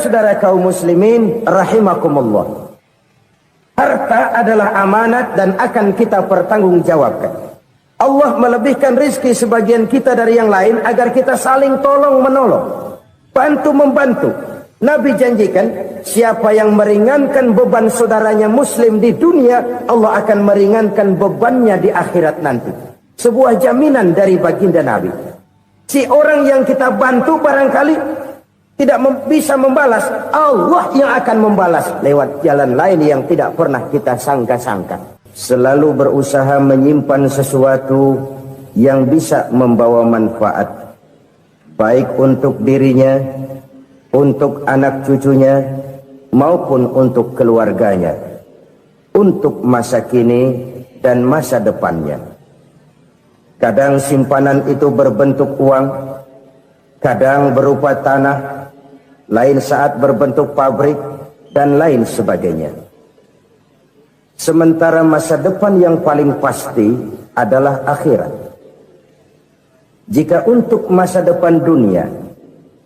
Saudara kaum muslimin rahimakumullah, harta adalah amanat dan akan kita pertanggungjawabkan. Allah melebihkan rizki sebagian kita dari yang lain agar kita saling tolong menolong, bantu membantu. Nabi janjikan, siapa yang meringankan beban saudaranya muslim di dunia, Allah akan meringankan bebannya di akhirat nanti. Sebuah jaminan dari baginda Nabi. Si orang yang kita bantu barangkali tidak bisa membalas, Allah yang akan membalas lewat jalan lain yang tidak pernah kita sangka-sangka. Selalu berusaha menyimpan sesuatu yang bisa membawa manfaat, baik untuk dirinya, untuk anak cucunya, maupun untuk keluarganya, untuk masa kini dan masa depannya. Kadang simpanan itu berbentuk uang, kadang berupa tanah, lain saat berbentuk pabrik, dan lain sebagainya. Sementara masa depan yang paling pasti adalah akhirat. Jika untuk masa depan dunia,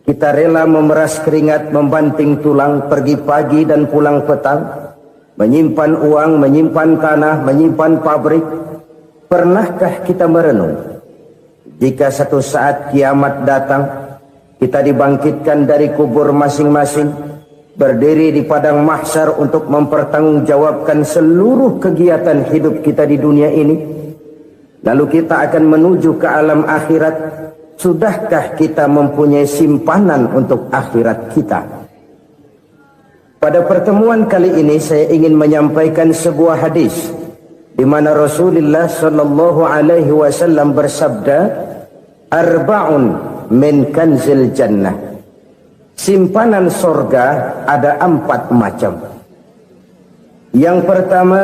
kita rela memeras keringat, membanting tulang, pergi pagi dan pulang petang, menyimpan uang, menyimpan tanah, menyimpan pabrik, pernahkah kita merenung, jika satu saat kiamat datang, kita dibangkitkan dari kubur masing-masing, berdiri di padang mahsyar untuk mempertanggungjawabkan seluruh kegiatan hidup kita di dunia ini. Lalu kita akan menuju ke alam akhirat. Sudahkah kita mempunyai simpanan untuk akhirat kita? Pada pertemuan kali ini saya ingin menyampaikan sebuah hadis di mana Rasulullah sallallahu alaihi wasallam bersabda, "Arba'un min kanzil jannah." Simpanan sorga ada 4 macam. Yang pertama,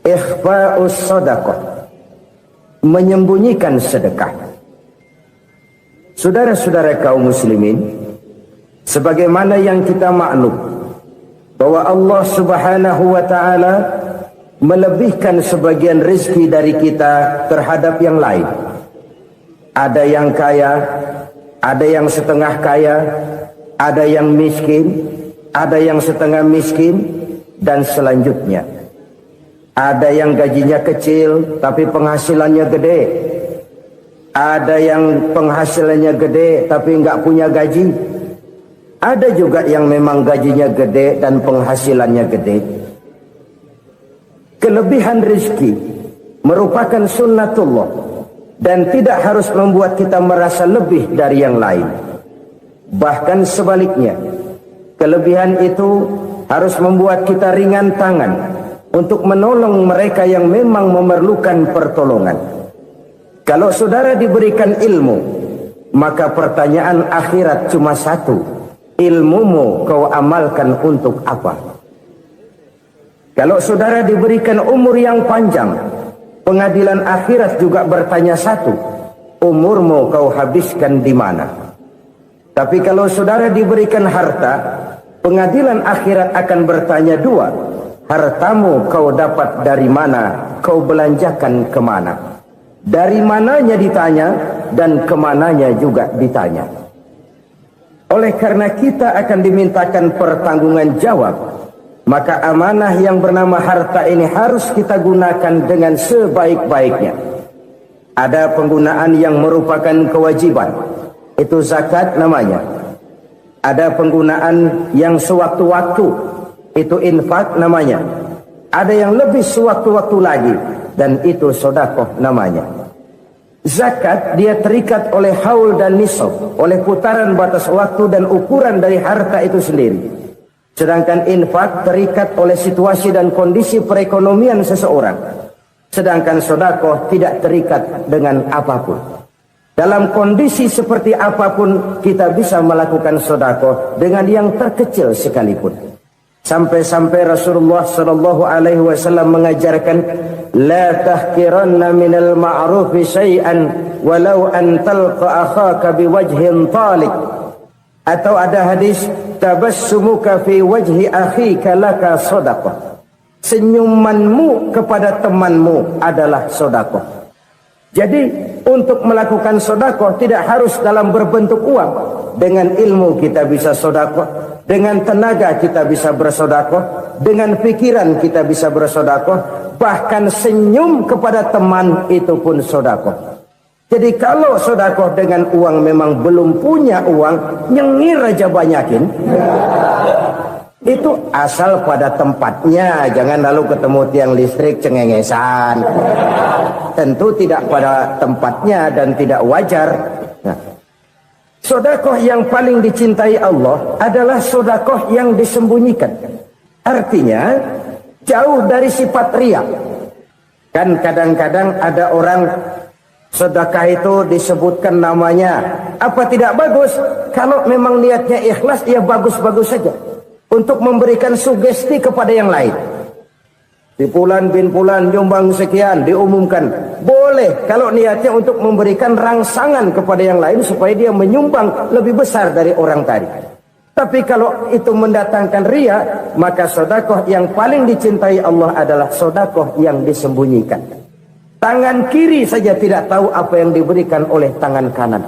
ikhfa'us sadaqah, menyembunyikan sedekah. Saudara-saudara kaum muslimin, sebagaimana yang kita maklum bahwa Allah Subhanahu wa taala melebihkan sebagian rezeki dari kita terhadap yang lain. Ada yang kaya, ada yang setengah kaya, ada yang miskin, ada yang setengah miskin, dan selanjutnya. Ada yang gajinya kecil tapi penghasilannya gede. Ada yang penghasilannya gede tapi nggak punya gaji. Ada juga yang memang gajinya gede dan penghasilannya gede. Kelebihan rezeki merupakan sunnatullah dan tidak harus membuat kita merasa lebih dari yang lain. Bahkan sebaliknya, kelebihan itu harus membuat kita ringan tangan untuk menolong mereka yang memang memerlukan pertolongan. Kalau saudara diberikan ilmu, maka pertanyaan akhirat cuma satu: ilmumu kau amalkan untuk apa? Kalau saudara diberikan umur yang panjang, pengadilan akhirat juga bertanya satu: umurmu kau habiskan di mana? Tapi kalau saudara diberikan harta, pengadilan akhirat akan bertanya dua: hartamu kau dapat dari mana? Kau belanjakan kemana? Dari mananya ditanya, dan kemananya juga ditanya. Oleh karena kita akan dimintakan pertanggungan jawab, maka amanah yang bernama harta ini harus kita gunakan dengan sebaik-baiknya. Ada penggunaan yang merupakan kewajiban, itu zakat namanya. Ada penggunaan yang sewaktu-waktu, itu infak namanya. Ada yang lebih sewaktu-waktu lagi, dan itu sedekah namanya. Zakat dia terikat oleh haul dan nisab, oleh putaran batas waktu dan ukuran dari harta itu sendiri. Sedangkan infak terikat oleh situasi dan kondisi perekonomian seseorang. Sedangkan sedekah tidak terikat dengan apapun. Dalam kondisi seperti apapun kita bisa melakukan sedekah dengan yang terkecil sekalipun. Sampai-sampai Rasulullah sallallahu alaihi wasallam mengajarkan, la tahqiranna minal ma'rufi syai'an walau an talqa akhaka biwajhin talik. Atau ada hadis, tabassumuka fi wajhi akhika laka shadaqah. Senyumanmu kepada temanmu adalah sedekah. Jadi untuk melakukan sedekah tidak harus dalam berbentuk uang. dengan ilmu kita bisa sodakoh, dengan tenaga kita bisa bersodakoh, dengan pikiran kita bisa bersodakoh, bahkan senyum kepada teman itu pun sodakoh. Jadi kalau sodakoh dengan uang memang belum punya uang, nyengir aja banyakin. Itu asal pada tempatnya, jangan lalu ketemu tiang listrik cengengesan. Tentu tidak pada tempatnya dan tidak wajar. Nah, sodakoh yang paling dicintai Allah adalah sodakoh yang disembunyikan. Artinya jauh dari sifat riya. Kan kadang-kadang ada orang sedekah itu disebutkan namanya. Apa tidak bagus? Kalau memang niatnya ikhlas, ya bagus-bagus saja. Untuk memberikan sugesti kepada yang lain. Di Fulan bin Fulan nyumbang sekian, diumumkan. Boleh kalau niatnya untuk memberikan rangsangan kepada yang lain supaya dia menyumbang lebih besar dari orang tadi. Tapi kalau itu mendatangkan riya, maka sedekah yang paling dicintai Allah adalah sedekah yang disembunyikan. Tangan kiri saja tidak tahu apa yang diberikan oleh tangan kanan.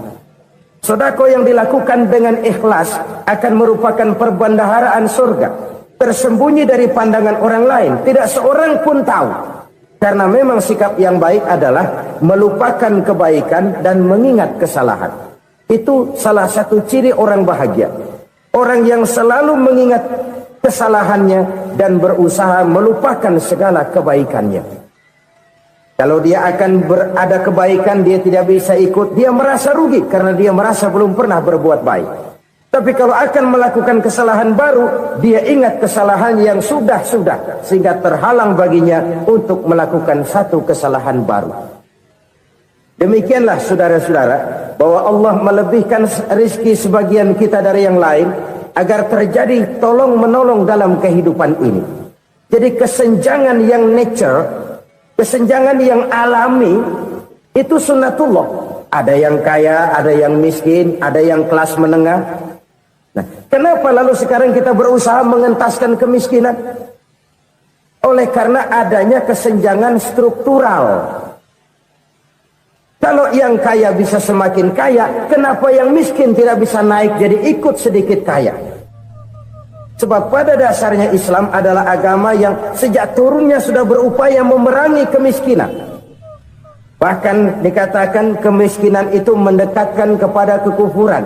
Sedekah yang dilakukan dengan ikhlas akan merupakan perbendaharaan surga, tersembunyi dari pandangan orang lain, tidak seorang pun tahu. Karena memang sikap yang baik adalah melupakan kebaikan dan mengingat kesalahan. Itu salah satu ciri orang bahagia. Orang yang selalu mengingat kesalahannya dan berusaha melupakan segala kebaikannya. Kalau dia akan ada kebaikan, dia tidak bisa ikut, dia merasa rugi karena dia merasa belum pernah berbuat baik. Tapi kalau akan melakukan kesalahan baru, dia ingat kesalahan yang sudah-sudah, sehingga terhalang baginya untuk melakukan satu kesalahan baru. Demikianlah saudara-saudara, bahwa Allah melebihkan rizki sebagian kita dari yang lain, agar terjadi tolong-menolong dalam kehidupan ini. Jadi kesenjangan yang nature, kesenjangan yang alami, itu sunnatullah. Ada yang kaya, ada yang miskin, ada yang kelas menengah. Nah, kenapa lalu sekarang kita berusaha mengentaskan kemiskinan? Oleh karena adanya kesenjangan struktural. Kalau yang kaya bisa semakin kaya, kenapa yang miskin tidak bisa naik jadi ikut sedikit kaya? Sebab pada dasarnya Islam adalah agama yang sejak turunnya sudah berupaya memerangi kemiskinan. Bahkan dikatakan kemiskinan itu mendekatkan kepada kekufuran.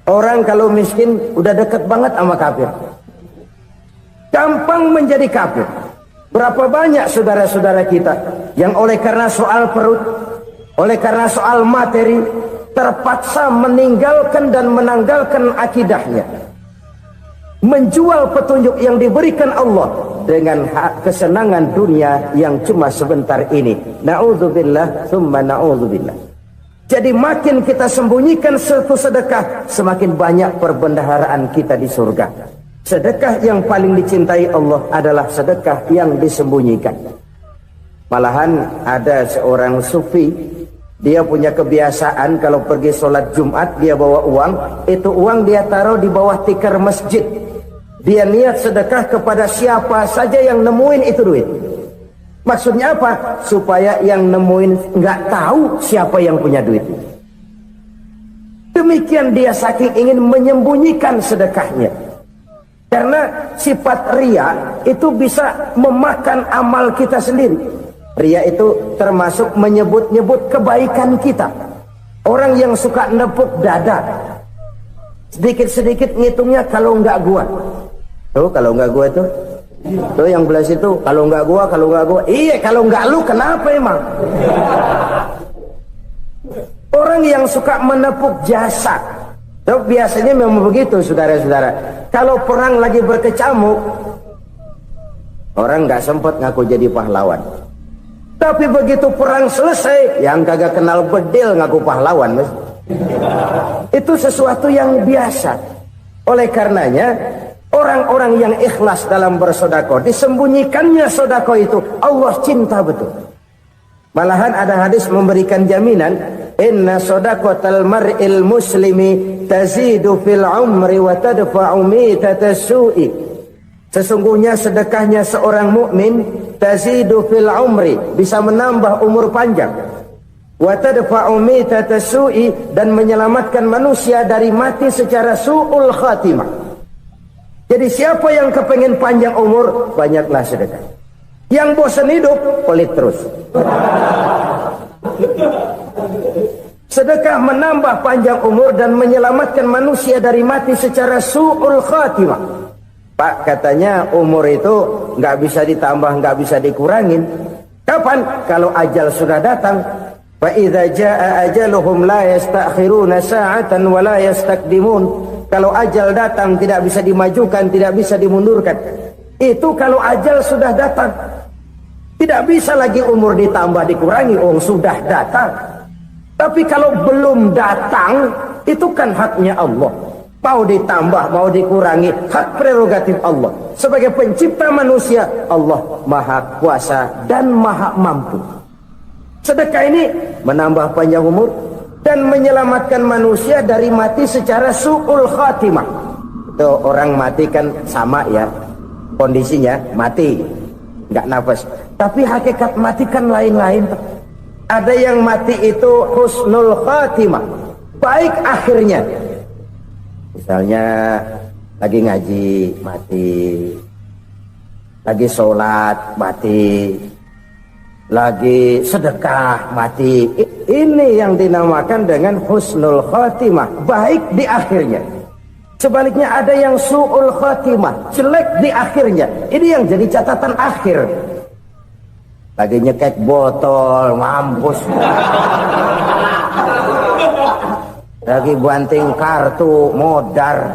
Orang kalau miskin udah dekat banget sama kafir. Gampang menjadi kafir. Berapa banyak saudara-saudara kita yang oleh karena soal perut, oleh karena soal materi, terpaksa meninggalkan dan menanggalkan akidahnya. Menjual petunjuk yang diberikan Allah dengan kesenangan dunia yang cuma sebentar ini. Na'udzubillah, summa na'udzubillah. Jadi makin kita sembunyikan satu sedekah, semakin banyak perbendaharaan kita di surga. Sedekah yang paling dicintai Allah adalah sedekah yang disembunyikan. Malahan ada seorang sufi, dia punya kebiasaan kalau pergi sholat Jumat dia bawa uang, itu uang dia taruh di bawah tikar masjid. Dia niat sedekah kepada siapa saja yang nemuin itu duit. Maksudnya apa? Supaya yang nemuin nggak tahu siapa yang punya duit. Demikian dia saking ingin menyembunyikan sedekahnya. Karena sifat riya itu bisa memakan amal kita sendiri. Riya itu termasuk menyebut-nyebut kebaikan kita. Orang yang suka nepuk dada, sedikit-sedikit ngitungnya kalau nggak gua. Tuh kalau nggak gua tuh yang belas itu kalau nggak gua. Iya kalau nggak lu kenapa emang? Orang yang suka menepuk jasa, tuh biasanya memang begitu saudara-saudara. Kalau perang lagi berkecamuk, orang nggak sempat ngaku jadi pahlawan. Tapi begitu perang selesai, yang kagak kenal bedil ngaku pahlawan, mas. Itu sesuatu yang biasa. Oleh karenanya, orang-orang yang ikhlas dalam bersedekah, disembunyikannya sedekah itu, Allah cinta betul. Malahan ada hadis memberikan jaminan, inna sedaqatal mar'il muslimi tazidu fil umri wa tadfa'u mitatas su'i. Sesungguhnya sedekahnya seorang mukmin tazidu fil umri, bisa menambah umur panjang. wa tadfa'u mitata su'i, dan menyelamatkan manusia dari mati secara su'ul khatimah. Jadi siapa yang kepengen panjang umur, banyaklah sedekah. Yang bosan hidup, pelit terus. Sedekah menambah panjang umur dan menyelamatkan manusia dari mati secara su'ul khatimah. Pak, katanya umur itu nggak bisa ditambah, nggak bisa dikurangin. Kapan? Kalau ajal sudah datang. Fa idza jaa ajaluhum la yastakhiruna sa'atan wa la yastaqdimun. Kalau ajal datang tidak bisa dimajukan, tidak bisa dimundurkan. Itu kalau ajal sudah datang. Tidak bisa lagi umur ditambah dikurangi, sudah datang. Tapi kalau belum datang, itu kan haknya Allah. Mau ditambah, mau dikurangi, hak prerogatif Allah. Sebagai pencipta manusia, Allah maha kuasa dan maha mampu. Sedekah ini menambah panjang umur dan menyelamatkan manusia dari mati secara su'ul khatimah. Itu orang mati kan sama ya, kondisinya mati, nggak nafas. Tapi hakikat mati kan lain-lain. Ada yang mati itu husnul khatimah, baik akhirnya. Misalnya lagi ngaji mati, lagi sholat mati, lagi sedekah mati. Ini yang dinamakan dengan husnul khatimah, baik di akhirnya. Sebaliknya ada yang su'ul khatimah, jelek di akhirnya. Ini yang jadi catatan akhir. Lagi nyekek botol, mampus. Lagi banting kartu, modar.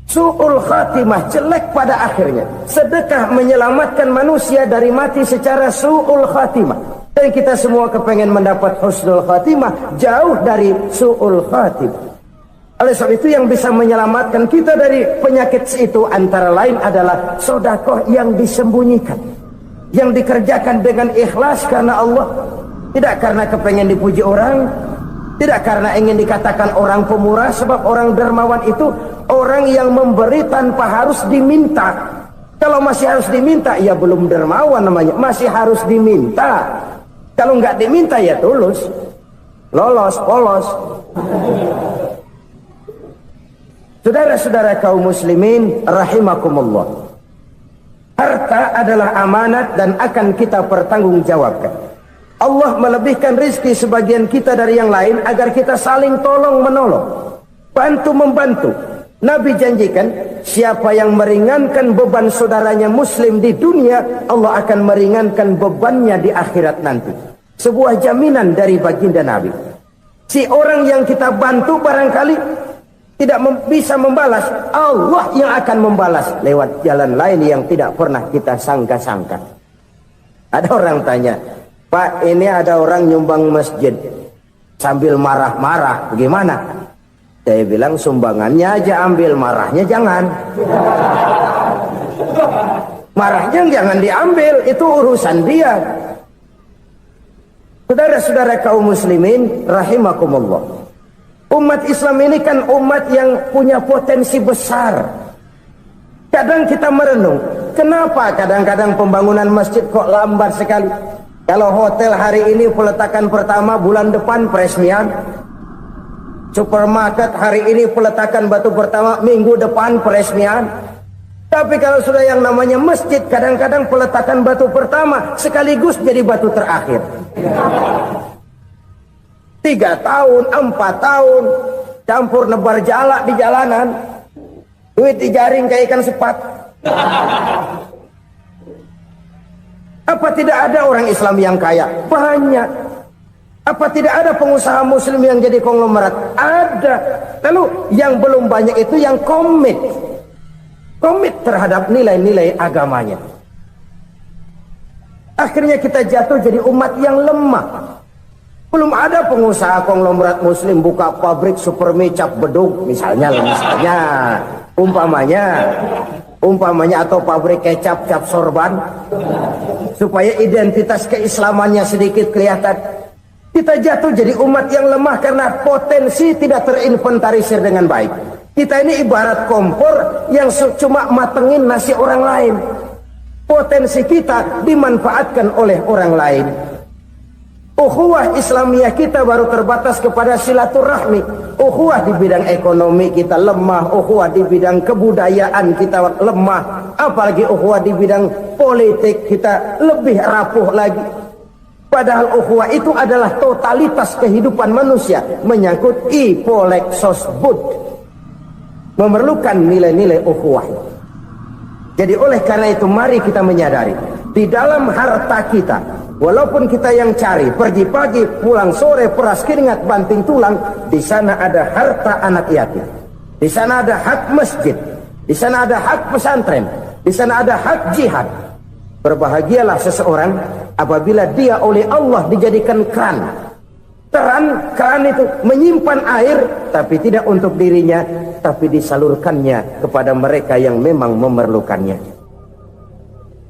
Su'ul khatimah, jelek pada akhirnya. Sedekah menyelamatkan manusia dari mati secara su'ul khatimah. Dan kita semua kepengen mendapat husnul khatimah, jauh dari su'ul khatimah. Oleh sebab itu yang bisa menyelamatkan kita dari penyakit itu antara lain adalah sedekah yang disembunyikan, yang dikerjakan dengan ikhlas karena Allah, tidak karena kepengen dipuji orang, tidak karena ingin dikatakan orang pemurah. Sebab orang dermawan itu orang yang memberi tanpa harus diminta. Kalau masih harus diminta, ya belum dermawan namanya, masih harus diminta. Kalau nggak diminta ya tulus, lolos, polos. Saudara-saudara kaum muslimin rahimakumullah, harta adalah amanat dan akan kita pertanggungjawabkan. Allah melebihkan rizki sebagian kita dari yang lain agar kita saling tolong menolong, bantu membantu. Nabi janjikan, siapa yang meringankan beban saudaranya muslim di dunia, Allah akan meringankan bebannya di akhirat nanti. Sebuah jaminan dari baginda Nabi. Si orang yang kita bantu barangkali tidak bisa membalas, Allah yang akan membalas lewat jalan lain yang tidak pernah kita sangka-sangka. Ada orang tanya, Pak, ini ada orang nyumbang masjid sambil marah-marah, bagaimana? Saya bilang sumbangannya aja ambil, marahnya jangan. Marahnya jangan diambil, itu urusan dia. Saudara-saudara kaum muslimin rahimakumullah, umat Islam ini kan umat yang punya potensi besar. Kadang kita merenung, kenapa kadang-kadang pembangunan masjid kok lambat sekali? Kalau hotel hari ini peletakan pertama, bulan depan peresmian. Supermarket hari ini peletakan batu pertama, minggu depan peresmian. Tapi kalau sudah yang namanya masjid, kadang-kadang peletakan batu pertama sekaligus jadi batu terakhir. 3 tahun, 4 tahun, campur nebar jalak di jalanan, duit dijaring kayak ikan sepat. Apa tidak ada orang Islam yang kaya? Banyak. Apa tidak ada pengusaha muslim yang jadi konglomerat? Ada. Lalu yang belum banyak itu yang komit terhadap nilai-nilai agamanya. Akhirnya kita jatuh jadi umat yang lemah. Belum ada pengusaha konglomerat muslim buka pabrik supermi cap bedug misalnya umpamanya atau pabrik kecap cap sorban supaya identitas keislamannya sedikit kelihatan. Kita jatuh jadi umat yang lemah karena potensi tidak terinventarisir dengan baik. Kita ini ibarat kompor yang cuma matengin nasi orang lain. Potensi kita dimanfaatkan oleh orang lain. Ukhuwah Islamiyah kita baru terbatas kepada silaturahmi. Ukhuwah di bidang ekonomi kita lemah, ukhuwah di bidang kebudayaan kita lemah, apalagi ukhuwah di bidang politik kita lebih rapuh lagi. Padahal ukhuwah itu adalah totalitas kehidupan manusia, menyangkut ipolek sosbud, memerlukan nilai-nilai ukhuwah. Jadi oleh karena itu mari kita menyadari di dalam harta kita, walaupun kita yang cari pergi pagi pulang sore peras keringat banting tulang, di sana ada harta anak yatim, di sana ada hak masjid, di sana ada hak pesantren, di sana ada hak jihad. Berbahagialah seseorang apabila dia oleh Allah dijadikan keran. Keran itu menyimpan air, tapi tidak untuk dirinya, tapi disalurkannya kepada mereka yang memang memerlukannya.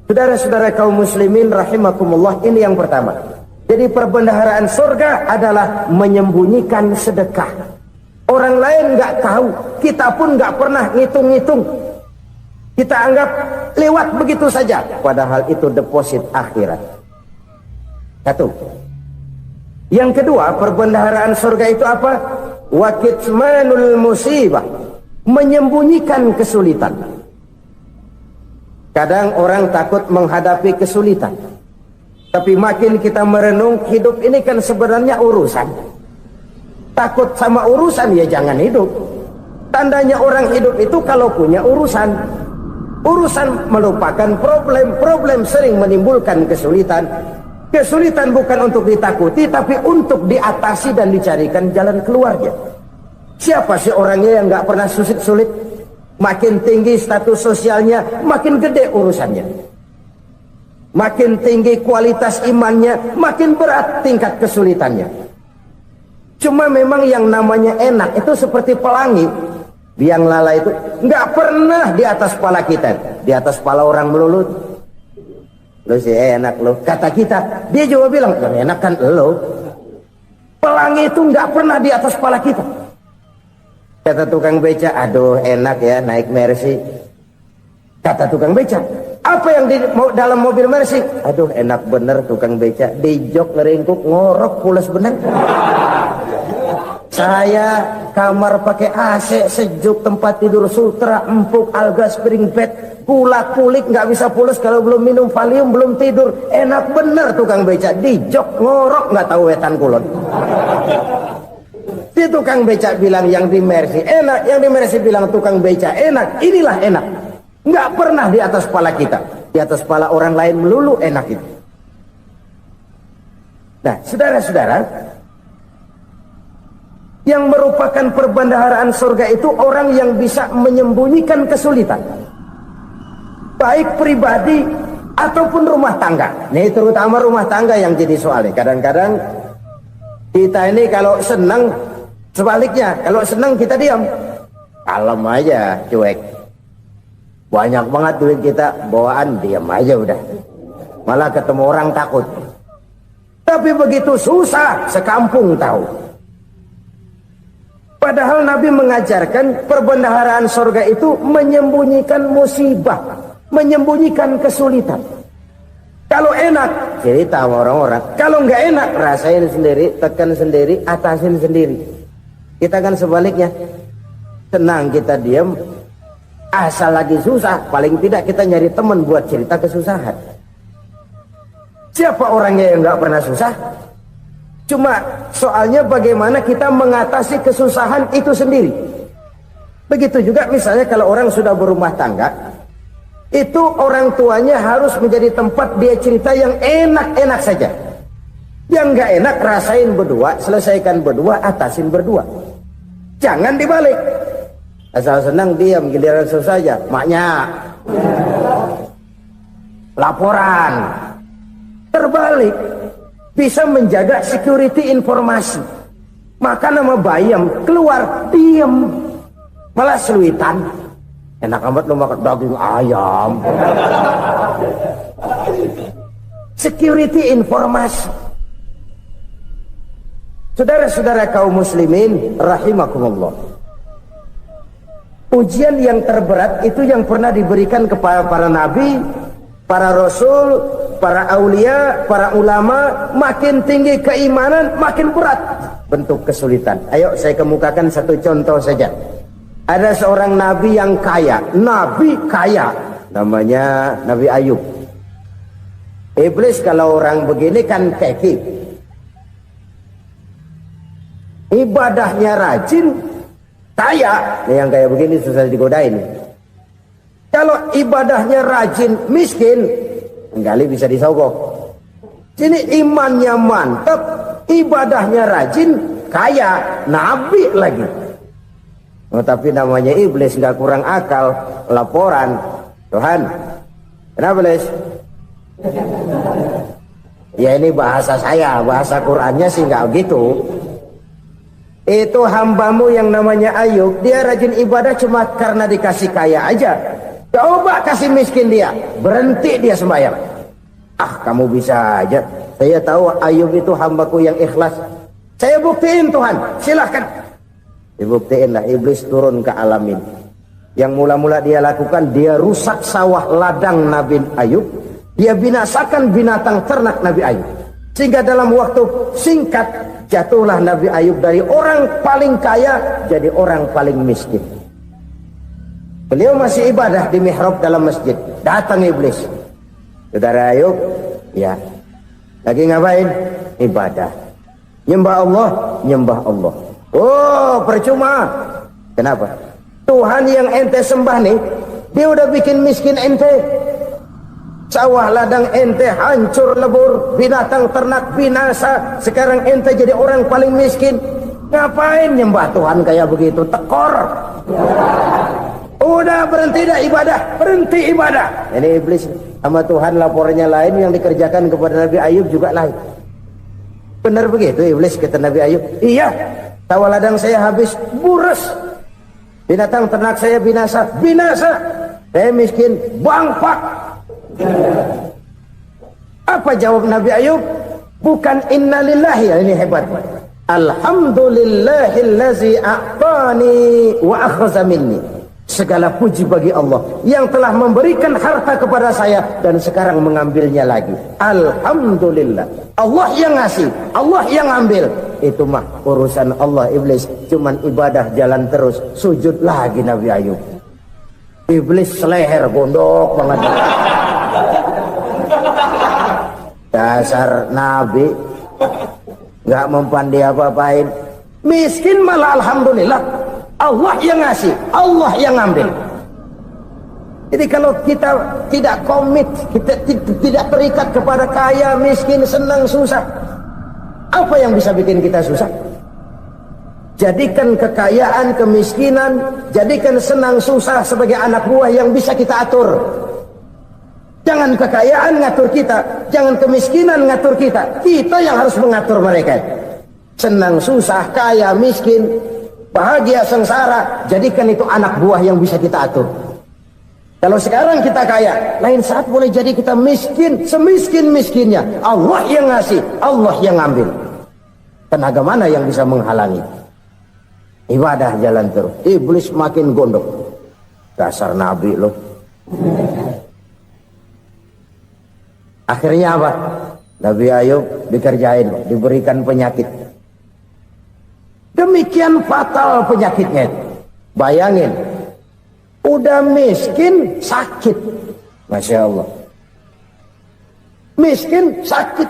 Saudara-saudara kaum muslimin rahimakumullah, ini yang pertama. Jadi perbendaharaan surga adalah menyembunyikan sedekah. Orang lain nggak tahu, kita pun nggak pernah ngitung-ngitung. Kita anggap lewat begitu saja, padahal itu deposit akhirat. Satu. Yang kedua, perbendaharaan surga itu apa? Wa kitmanul musibah, menyembunyikan kesulitan. Kadang orang takut menghadapi kesulitan, tapi makin kita merenung, hidup ini kan sebenarnya urusan. Takut sama urusan ya jangan hidup. Tandanya orang hidup itu kalau punya urusan. Urusan melupakan problem, problem sering menimbulkan kesulitan. Kesulitan bukan untuk ditakuti, tapi untuk diatasi dan dicarikan jalan keluarnya. Siapa sih orangnya yang nggak pernah sulit-sulit? Makin tinggi status sosialnya, makin gede urusannya. Makin tinggi kualitas imannya, makin berat tingkat kesulitannya. Cuma memang yang namanya enak itu seperti pelangi. Biang lala itu nggak pernah di atas kepala kita, di atas kepala orang melulu. Lu sih enak lu, kata kita. Dia juga bilang yang enak kan lu. Pelangi itu nggak pernah di atas kepala kita. Kata tukang beca, aduh enak ya naik Mercy. Kata tukang beca, apa yang di dalam mobil Mercy? Aduh enak bener tukang beca, di jok ngeringkuk ngorok pules bener. Saya kamar pakai AC sejuk, tempat tidur sutra empuk, alga spring bed, kulak kulik nggak bisa pules kalau belum minum Valium, belum tidur. Enak bener tukang beca, di jok ngorok nggak tahu wetan kulon. Si tukang beca bilang yang di Mercy enak, yang di Mercy bilang tukang beca enak. Inilah enak, nggak pernah di atas kepala kita, di atas kepala orang lain melulu enak itu. Nah saudara-saudara, yang merupakan perbendaharaan surga itu orang yang bisa menyembunyikan kesulitan, baik pribadi ataupun rumah tangga. Ini terutama rumah tangga yang jadi soalnya. Kadang-kadang kita ini kalau senang, sebaliknya kalau senang kita diam, kalem aja, cuek. Banyak banget duit kita bawaan, diam aja udah, malah ketemu orang takut. Tapi begitu susah sekampung tahu. Padahal Nabi mengajarkan perbendaharaan surga itu menyembunyikan musibah, menyembunyikan kesulitan. Kalau enak, cerita sama orang-orang. Kalau nggak enak, rasain sendiri, tekan sendiri, atasin sendiri. Kita kan sebaliknya, senang kita diam, asal lagi susah, paling tidak kita nyari teman buat cerita kesusahan. Siapa orangnya yang nggak pernah susah? Cuma soalnya bagaimana kita mengatasi kesusahan itu sendiri. Begitu juga misalnya kalau orang sudah berumah tangga, itu orang tuanya harus menjadi tempat dia cerita yang enak-enak saja. Yang nggak enak rasain berdua, selesaikan berdua, atasin berdua. Jangan dibalik. Asal senang diam, giliran susah saja. Maknya laporan. Terbalik. Bisa menjaga security informasi. Maka nama bayam keluar diam, malah seluitan. Enak amat lu makan daging ayam. Security informasi. Saudara-saudara kaum muslimin rahimakumullah, ujian yang terberat itu yang pernah diberikan kepada para nabi para rasul, para aulia, para ulama, makin tinggi keimanan, makin berat bentuk kesulitan. Ayo saya kemukakan satu contoh saja. Ada seorang nabi yang kaya, nabi kaya, namanya Nabi Ayub. Iblis kalau orang begini kan keki, ibadahnya rajin, kaya. Yang kayak begini susah digodain. Kalau ibadahnya rajin, miskin, kali bisa disogok. Sini imannya mantap, ibadahnya rajin, kaya, nabi lagi. Oh, tapi namanya iblis nggak kurang akal. Laporan, Tuhan, kenapa Les? Ya ini bahasa saya, bahasa Qurannya sih nggak gitu. Itu hambamu yang namanya Ayub, dia rajin ibadah cuma karena dikasih kaya aja. Coba kasih miskin dia, berhenti dia sembahyang. Ah, kamu bisa aja. Saya tahu Ayub itu hambaku yang ikhlas. Saya buktiin Tuhan, silahkan. Dibuktiin lah, iblis turun ke alam ini. Yang mula-mula dia lakukan, dia rusak sawah ladang Nabi Ayub. Dia binasakan binatang ternak Nabi Ayub. Sehingga dalam waktu singkat, jatuhlah Nabi Ayub dari orang paling kaya jadi orang paling miskin. Beliau masih ibadah di mihrab dalam masjid. Datang iblis. Saudara Ayub, ya, lagi ngapain? Ibadah. Nyembah Allah, nyembah Allah. Oh, percuma. Kenapa? Tuhan yang ente sembah nih, dia udah bikin miskin ente. Sawah ladang ente hancur lebur, binatang ternak binasa. Sekarang ente jadi orang paling miskin. Ngapain nyembah Tuhan kayak begitu? Tekor. Udah berhenti dah ibadah, berhenti ibadah. Ini iblis sama Tuhan laporannya lain, yang dikerjakan kepada Nabi Ayub juga lain. Benar begitu iblis kata Nabi Ayub? Iya, sawah ladang saya habis buras, binatang ternak saya binasa, binasa. Saya miskin, bangpak. Apa jawab Nabi Ayub? Bukan innalillahi, ya, ini hebat. Alhamdulillahillazi a'tani wa akhadha minni. Segala puji bagi Allah yang telah memberikan harta kepada saya dan sekarang mengambilnya lagi. Alhamdulillah. Allah yang ngasih, Allah yang ambil. Itu mah urusan Allah. Iblis cuman ibadah jalan terus, sujud lagi Nabi Ayub. Iblis seleher gondok banget. Dasar Nabi nggak mempan dia apa-apain. Miskin malah alhamdulillah. Allah yang ngasih, Allah yang ngambil. Jadi kalau kita tidak komit, kita tidak terikat kepada kaya, miskin, senang, susah, apa yang bisa bikin kita susah? Jadikan kekayaan, kemiskinan, jadikan senang, susah sebagai anak buah yang bisa kita atur. Jangan kekayaan ngatur kita, jangan kemiskinan ngatur kita. Kita yang harus mengatur mereka. Senang, susah, kaya, miskin, bahagia, sengsara, jadikan itu anak buah yang bisa kita atur. Kalau sekarang kita kaya, lain saat boleh jadi kita miskin, semiskin-miskinnya. Allah yang ngasih, Allah yang ngambil. Tenaga mana yang bisa menghalangi? Ibadah jalan terus. Iblis makin gondok. Dasar Nabi loh. Akhirnya apa? Nabi Ayub dikerjain, diberikan penyakit. Demikian fatal penyakitnya. Bayangin, udah miskin sakit. Masya Allah. Miskin sakit.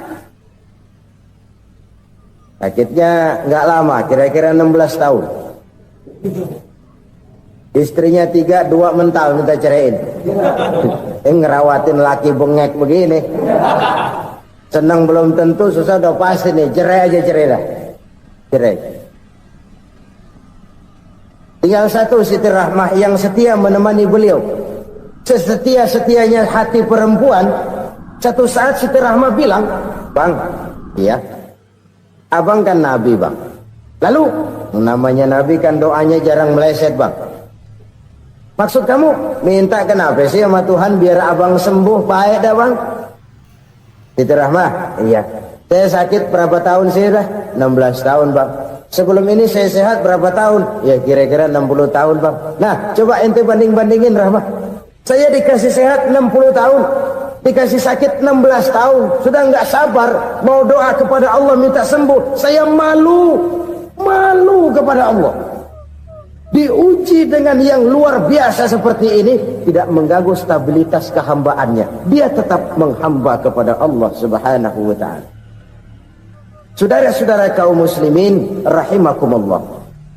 Sakitnya nggak lama, kira-kira 16 tahun. Istrinya 3, 2 mental minta ceraiin. Ngerawatin laki bengek begini. Senang belum tentu, susah udah pasti nih. Cerai aja, cerai dah. Cerai. Tinggal satu Siti Rahmah yang setia menemani beliau. Sesetia-setianya hati perempuan. Satu saat Siti Rahmah bilang, "Bang, iya, abang kan Nabi bang. Lalu, namanya Nabi kan doanya jarang meleset bang. Maksud kamu minta kenapa sih sama Tuhan biar abang sembuh baik dah bang?" Siti Rahmah, iya. Saya sakit berapa tahun sih dah? 16 tahun bang. Sebelum ini saya sehat berapa tahun? Ya kira-kira 60 tahun bang. Nah coba ente banding-bandingin Rahmah. Saya dikasih sehat 60 tahun. dikasih sakit 16 tahun, sudah nggak sabar mau doa kepada Allah minta sembuh. Saya malu kepada Allah. Diuji dengan yang luar biasa seperti ini, tidak mengganggu stabilitas kehambaannya. Dia tetap menghamba kepada Allah Subhanahu wa ta'ala. Saudara-saudara kaum muslimin rahimakumullah,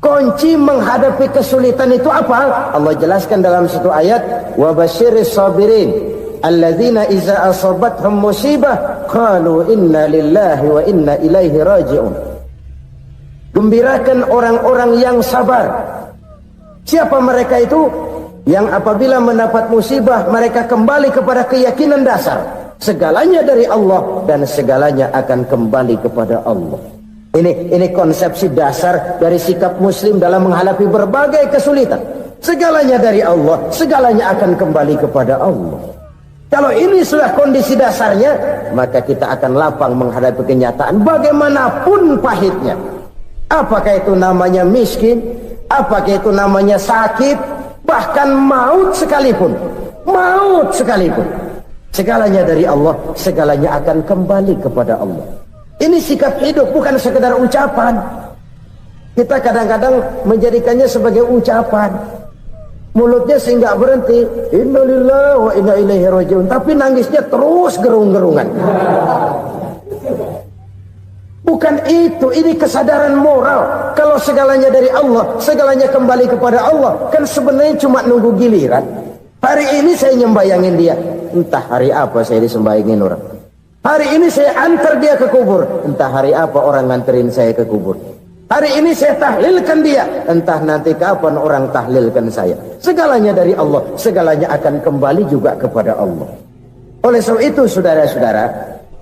kunci menghadapi kesulitan itu apa? Allah jelaskan dalam satu ayat, wa basyiris sabirin alladzina iza asabathum musibah qalu inna lillahi wa inna ilaihi raji'un. Gembirakan orang-orang yang sabar. Siapa mereka itu? Yang apabila mendapat musibah mereka kembali kepada keyakinan dasar, segalanya dari Allah dan segalanya akan kembali kepada Allah. Ini konsepsi dasar dari sikap muslim dalam menghadapi berbagai kesulitan. Segalanya dari Allah, segalanya akan kembali kepada Allah. Kalau ini sudah kondisi dasarnya, maka kita akan lapang menghadapi kenyataan bagaimanapun pahitnya. Apakah itu namanya miskin, apakah itu namanya sakit, bahkan maut sekalipun. Segalanya dari Allah, segalanya akan kembali kepada Allah. Ini sikap hidup, bukan sekedar ucapan. Kita kadang-kadang menjadikannya sebagai ucapan. Mulutnya sehingga berhenti, innalillahi wa inna ilaihi raji'un, tapi nangisnya terus gerung-gerungan. Bukan itu, ini kesadaran moral. Kalau segalanya dari Allah, segalanya kembali kepada Allah, kan sebenarnya cuma nunggu giliran. Hari ini saya nyembayangin dia, entah hari apa saya disembayangin orang. Hari ini saya antar dia ke kubur, entah hari apa orang nganterin saya ke kubur. Hari ini saya tahlilkan dia, entah nanti kapan orang tahlilkan saya. Segalanya dari Allah, segalanya akan kembali juga kepada Allah. Oleh sebab itu saudara-saudara,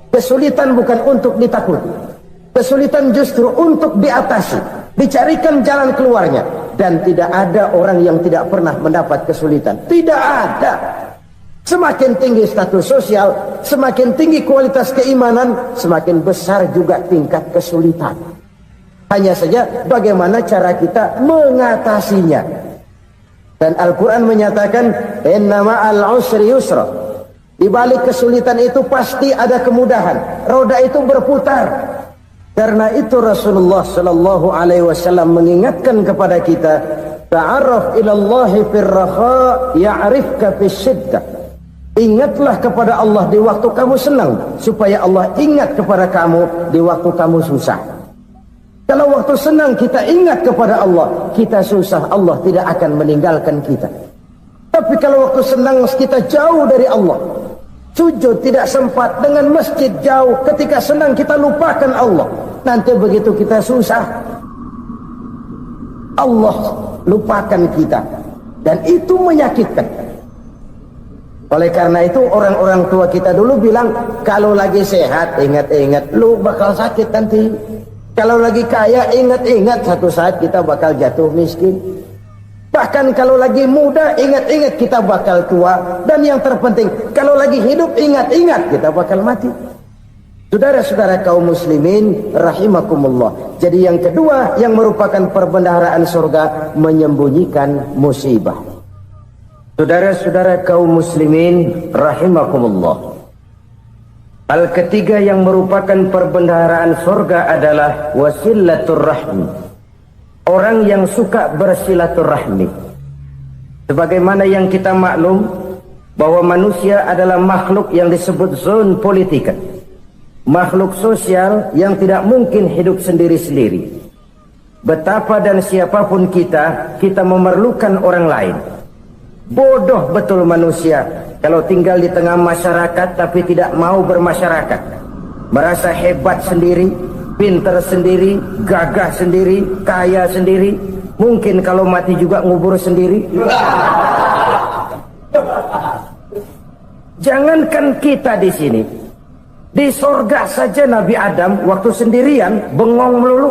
kesulitan bukan untuk ditakuti. Kesulitan justru untuk diatasi, dicarikan jalan keluarnya. Dan tidak ada orang yang tidak pernah mendapat kesulitan. Tidak ada. Semakin tinggi status sosial, semakin tinggi kualitas keimanan, semakin besar juga tingkat kesulitan. Hanya saja bagaimana cara kita mengatasinya. Dan Al-Quran menyatakan, inna ma'al usri yusra. Di balik kesulitan itu pasti ada kemudahan. Roda itu berputar. Karena itu Rasulullah sallallahu alaihi wasallam mengingatkan kepada kita, ta'arraf ila Allah fir raha ya'rifka fis syiddah. Ingatlah kepada Allah di waktu kamu senang, supaya Allah ingat kepada kamu di waktu kamu susah. Kalau waktu senang kita ingat kepada Allah, kita susah, Allah tidak akan meninggalkan kita. Tapi kalau waktu senang kita jauh dari Allah, sujud tidak sempat, dengan masjid jauh, ketika senang kita lupakan Allah. Nanti begitu kita susah, Allah lupakan kita. Dan itu menyakitkan. Oleh karena itu orang-orang tua kita dulu bilang, kalau lagi sehat ingat-ingat lu bakal sakit nanti. Kalau lagi kaya ingat-ingat satu saat kita bakal jatuh miskin. Bahkan kalau lagi muda ingat-ingat kita bakal tua. Dan yang terpenting, kalau lagi hidup ingat-ingat kita bakal mati. Saudara-saudara kaum muslimin rahimakumullah. Jadi yang kedua yang merupakan perbendaharaan surga, menyembunyikan musibah. Saudara-saudara kaum muslimin rahimakumullah. Hal ketiga yang merupakan perbendaharaan surga adalah wasilatur rahmi. Orang yang suka bersilaturahmi. Sebagaimana yang kita maklum bahwa manusia adalah makhluk yang disebut zon politika. Makhluk sosial yang tidak mungkin hidup sendiri-sendiri. Betapa dan siapapun kita memerlukan orang lain. Bodoh betul manusia kalau tinggal di tengah masyarakat tapi tidak mau bermasyarakat. Merasa hebat sendiri, pintar sendiri, gagah sendiri, kaya sendiri. Mungkin kalau mati juga ngubur sendiri. Jangankan kita di sini, di sorga saja Nabi Adam waktu sendirian bengong melulu,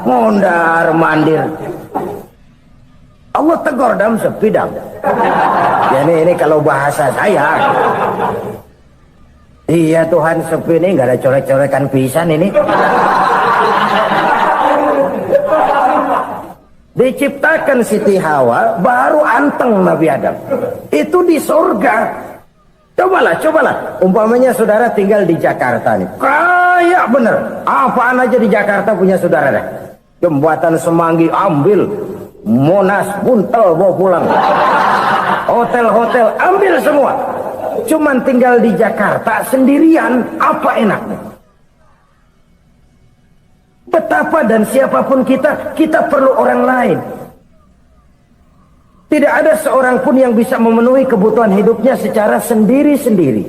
mondar mandir. Allah tegur dalam sepidang. Ya ini kalau bahasa saya. Iya Tuhan, sepi ini nggak ada coret-coretan pisan ini. Diciptakan Siti Hawa baru anteng Nabi Adam. Itu di sorga. Cobalah. Umpamanya saudara tinggal di Jakarta nih. Kayak bener. Apaan aja di Jakarta punya saudara dah. Jembatan Semanggi ambil. Monas, Buntel bawa pulang. Hotel-hotel ambil semua. Cuman tinggal di Jakarta sendirian. Apa enaknya? Betapa dan siapapun kita perlu orang lain. Tidak ada seorang pun yang bisa memenuhi kebutuhan hidupnya secara sendiri-sendiri.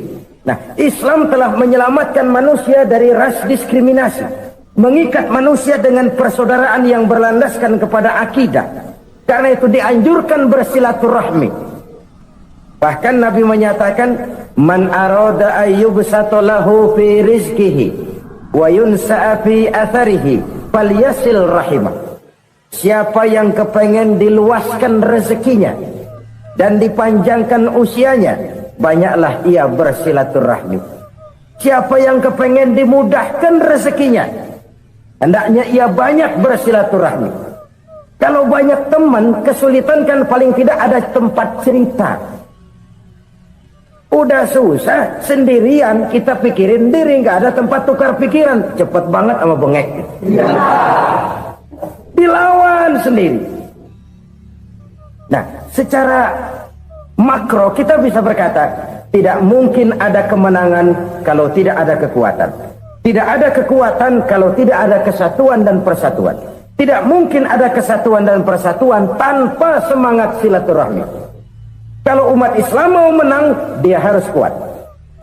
Nah, Islam telah menyelamatkan manusia dari ras diskriminasi. Mengikat manusia dengan persaudaraan yang berlandaskan kepada akidah. Karena itu dianjurkan bersilaturahmi. Bahkan Nabi menyatakan, Man arada ayyubsata lahu fi rizkihi wa yunsa'a fi atharihi falyasil rahimah. Siapa yang kepengen diluaskan rezekinya dan dipanjangkan usianya, banyaklah ia bersilaturahmi. Siapa yang kepengen dimudahkan rezekinya, hendaknya ia banyak bersilaturahmi. Kalau banyak teman, kesulitan kan paling tidak ada tempat cerita. Udah susah, sendirian kita pikirin diri, nggak ada tempat tukar pikiran. Cepet banget sama bengek. Dilawan sendiri. Nah, secara makro kita bisa berkata, tidak mungkin ada kemenangan kalau tidak ada kekuatan. Tidak ada kekuatan kalau tidak ada kesatuan dan persatuan. Tidak mungkin ada kesatuan dan persatuan tanpa semangat silaturahmi. Kalau umat Islam mau menang, dia harus kuat.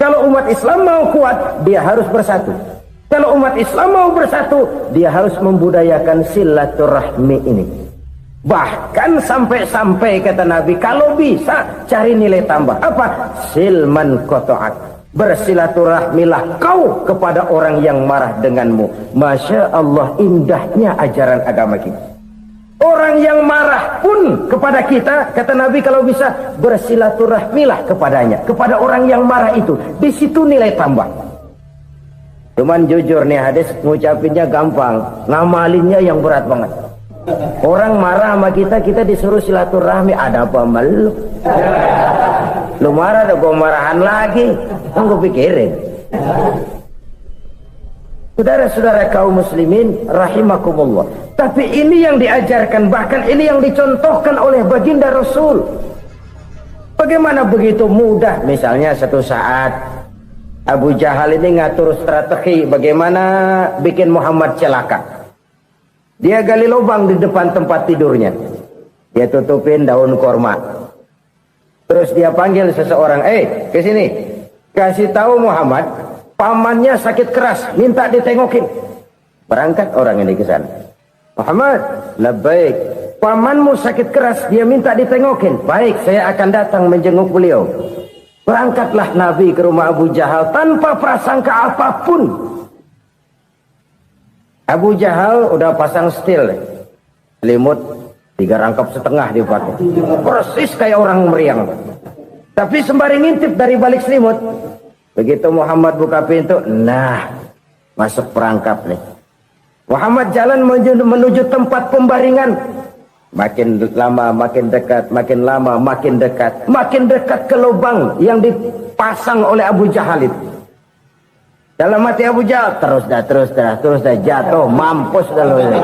Kalau umat Islam mau kuat, dia harus bersatu. Kalau umat Islam mau bersatu, dia harus membudayakan silaturahmi ini. Bahkan sampai-sampai kata Nabi, kalau bisa cari nilai tambah. Apa? Silman qata'ak. Bersilaturahmilah kau kepada orang yang marah denganmu. Masya Allah, indahnya ajaran agama kita. Orang yang marah pun kepada kita, kata Nabi, kalau bisa bersilaturahmilah kepadanya. Kepada orang yang marah itu. Di situ nilai tambah. Cuman jujur nih hadis, ngucapinnya gampang, ngamalinnya yang berat banget. Orang marah sama kita disuruh silaturahmi. Ada apa malu? Lu marah, ada gua marahan lagi. Kan gua pikirin. Saudara-saudara kaum muslimin rahimakumullah. Tapi ini yang diajarkan, bahkan ini yang dicontohkan oleh baginda Rasul. Bagaimana begitu mudah, misalnya satu saat Abu Jahal ini ngatur strategi bagaimana bikin Muhammad celaka. Dia gali lubang di depan tempat tidurnya. Dia tutupin daun korma. Terus dia panggil seseorang, ke sini. Kasih tahu Muhammad, pamannya sakit keras, minta ditengokin. Berangkat orang ini ke sana. Muhammad, labbaik. Pamanmu sakit keras, dia minta ditengokin. Baik, saya akan datang menjenguk beliau. Berangkatlah Nabi ke rumah Abu Jahal tanpa prasangka apapun. Abu Jahal udah pasang setil, selimut 3 rangkap setengah dipakai, persis kayak orang meriang. Tapi sembari ngintip dari balik selimut, begitu Muhammad buka pintu, nah masuk perangkap nih. Muhammad jalan menuju tempat pembaringan. Makin lama makin dekat, makin lama makin dekat, makin dekat ke lubang yang dipasang oleh Abu Jahal itu. Dalam hati Abu Jahal, terus dah jatuh, mampus dah lo ini.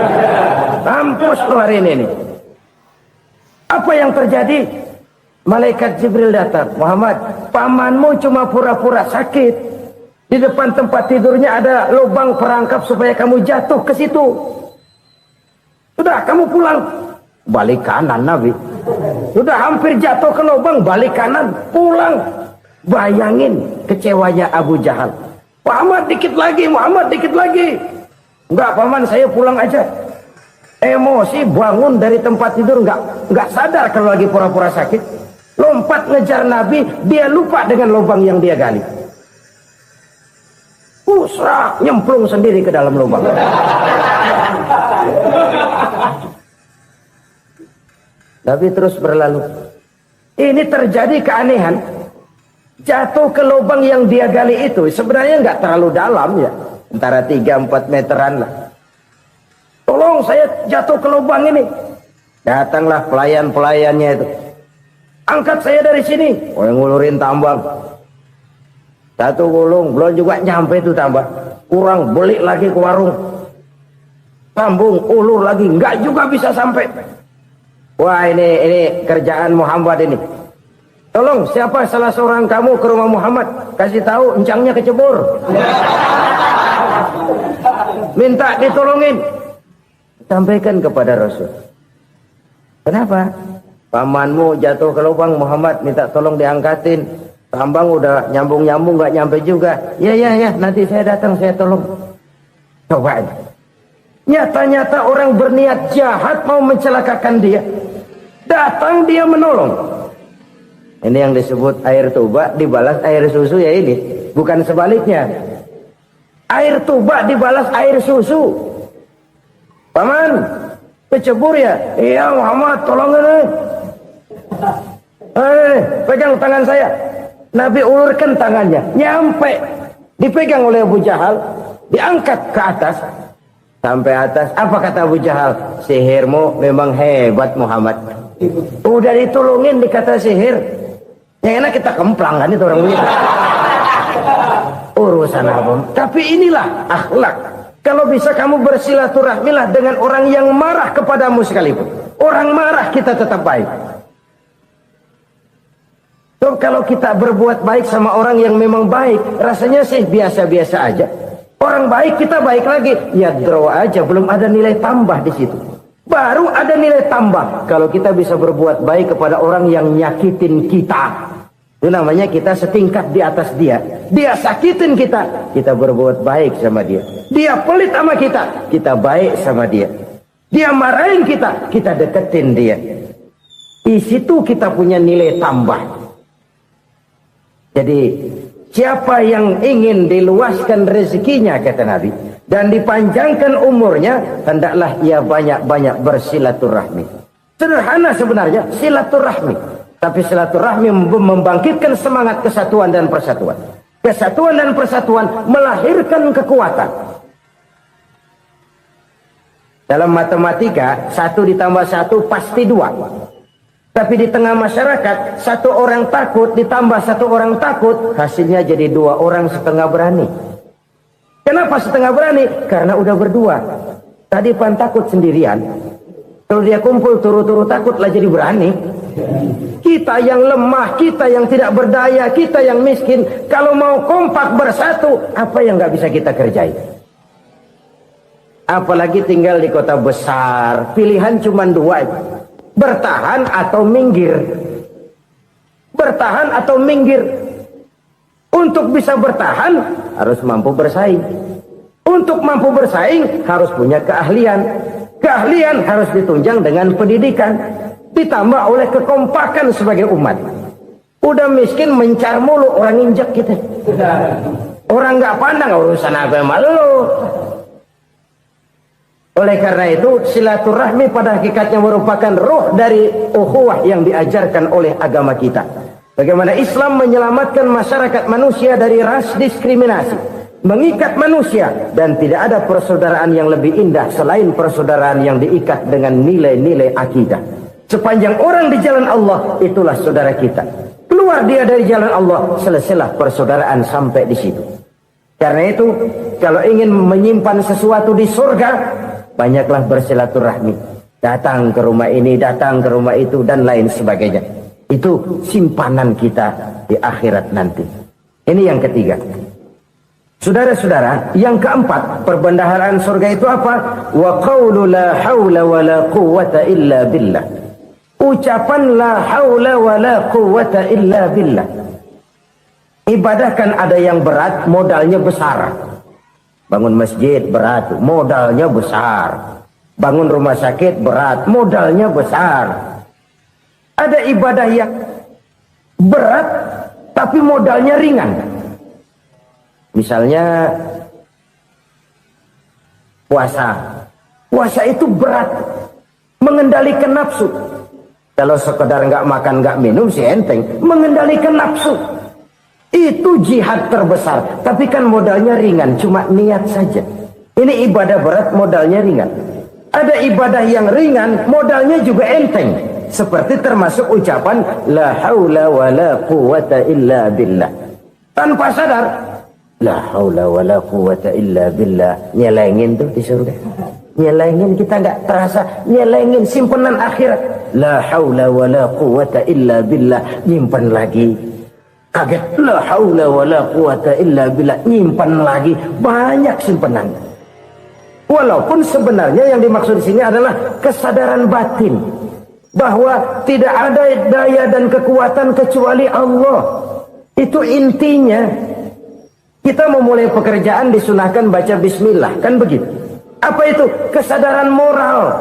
Mampus lo hari ini. Apa yang terjadi? Malaikat Jibril datang. Muhammad, pamanmu cuma pura-pura sakit. Di depan tempat tidurnya ada lubang perangkap supaya kamu jatuh ke situ. Sudah, kamu pulang. Balik kanan Nabi. Sudah hampir jatuh ke lubang, balik kanan, pulang. Bayangin kecewanya Abu Jahal. Muhammad dikit lagi. Enggak paman, saya pulang aja. Emosi bangun dari tempat tidur, enggak sadar kalau lagi pura-pura sakit. Lompat ngejar Nabi, dia lupa dengan lubang yang dia gali. Pusrak, nyemplung sendiri ke dalam lubang. Tapi terus berlalu. Ini terjadi keanehan. Jatuh ke lubang yang dia gali itu sebenarnya nggak terlalu dalam ya, antara 3-4 meteran lah. Tolong saya jatuh ke lubang ini. Datanglah pelayan-pelayannya itu. Angkat saya dari sini. Oh, yang ngulurin tambang. Satu gulung belum juga nyampe itu tambah. Kurang beli lagi ke warung. Sambung ulur lagi enggak juga bisa sampai. Wah ini kerjaan Muhammad ini. Tolong siapa salah seorang kamu ke rumah Muhammad, kasih tahu encangnya kecebur. Minta ditolongin. Sampaikan kepada Rasul. Kenapa? Pamanmu jatuh ke lubang, Muhammad minta tolong diangkatin. Tambang udah nyambung-nyambung nggak nyampe juga. Ya nanti saya datang saya tolong. Coba aja. Nyata-nyata orang berniat jahat mau mencelakakan dia. Datang dia menolong. Ini yang disebut air tuba dibalas air susu ya ini. Bukan sebaliknya. Air tuba dibalas air susu. Paman, kecebur ya? Iya Muhammad, tolong ini. Pegang tangan saya. Nabi ulurkan tangannya. Nyampe. Dipegang oleh Abu Jahal. Diangkat ke atas. Sampai atas, apa kata Abu Jahal? Sihirmu memang hebat Muhammad. Udah ditolongin dikata sihir. Yang enak kita kemplang kan itu orang begitu. Urusan apa? Tapi inilah akhlak. Kalau bisa kamu bersilaturahmilah dengan orang yang marah kepadamu sekalipun. Orang marah kita tetap baik. So, kalau kita berbuat baik sama orang yang memang baik, rasanya sih biasa-biasa aja. Orang baik kita baik lagi, ya draw aja, belum ada nilai tambah di situ. Baru ada nilai tambah kalau kita bisa berbuat baik kepada orang yang nyakitin kita. Itu namanya kita setingkat di atas dia. Dia sakitin kita, kita berbuat baik sama dia. Dia pelit sama kita baik sama dia. Dia marahin kita deketin dia. Di situ kita punya nilai tambah. Jadi siapa yang ingin diluaskan rezekinya kata Nabi dan dipanjangkan umurnya, hendaklah ia banyak-banyak bersilaturahmi. Sederhana sebenarnya silaturahmi, tapi silaturahmi membangkitkan semangat kesatuan dan persatuan. Kesatuan dan persatuan melahirkan kekuatan. Dalam matematika 1 ditambah 1 pasti 2. Tapi di tengah masyarakat, 1 orang takut ditambah 1 orang takut, hasilnya jadi 2 orang setengah berani. Kenapa setengah berani? Karena udah berdua. Tadi pan takut sendirian. Kalau dia kumpul turu-turu takutlah jadi berani. Kita yang lemah, kita yang tidak berdaya, kita yang miskin, kalau mau kompak bersatu, apa yang nggak bisa kita kerjain? Apalagi tinggal di kota besar, pilihan cuma 2. Bertahan atau minggir. Bertahan atau minggir. Untuk bisa bertahan harus mampu bersaing. Untuk mampu bersaing harus punya keahlian. Keahlian harus ditunjang dengan pendidikan, ditambah oleh kekompakan sebagai umat. Udah miskin mencar mulu, orang injek kita. Orang nggak pandang urusan apa yang malu. Oleh karena itu silaturahmi pada hakikatnya merupakan roh dari ukhuwah yang diajarkan oleh agama kita. Bagaimana Islam menyelamatkan masyarakat manusia dari ras diskriminasi, mengikat manusia, dan tidak ada persaudaraan yang lebih indah selain persaudaraan yang diikat dengan nilai-nilai akidah. Sepanjang orang di jalan Allah, itulah saudara kita. Keluar dia dari jalan Allah, selesailah persaudaraan sampai di situ. Karena itu, kalau ingin menyimpan sesuatu di surga, banyaklah bersilaturahmi. Datang ke rumah ini, datang ke rumah itu, dan lain sebagainya. Itu simpanan kita di akhirat nanti. Ini yang ketiga. Saudara-saudara, yang keempat, perbendaharaan surga itu apa? Wa qawlu la hawla wa la quwwata illa billah. Ucapan la hawla wa la quwwata illa billah. Ibadah kan ada yang berat, modalnya besar. Bangun masjid berat, modalnya besar. Bangun rumah sakit berat, modalnya besar. Ada ibadah yang berat, tapi modalnya ringan. Misalnya puasa. Puasa itu berat, mengendalikan nafsu. Kalau sekedar nggak makan nggak minum sih enteng, mengendalikan nafsu. Itu jihad terbesar, tapi kan modalnya ringan, cuma niat saja. Ini ibadah berat, modalnya ringan. Ada ibadah yang ringan, modalnya juga enteng. Seperti termasuk ucapan la haula wa la quwwata illa billah. tanpa sadar. La haula wala quwata illa billah. Nyelengin tuh di surga. Nyelengin, kita nggak terasa. Nyelengin simpenan akhirat. La haula wala quwata illa billah. Nyimpan lagi. Kaget. La haula wala quwata illa billah. Nyimpan lagi. Banyak simpenan. Walaupun sebenarnya yang dimaksud di sini adalah kesadaran batin. Bahwa tidak ada daya dan kekuatan kecuali Allah. Itu intinya. Kita memulai pekerjaan disunahkan baca bismillah, kan begitu? Apa itu? Kesadaran moral.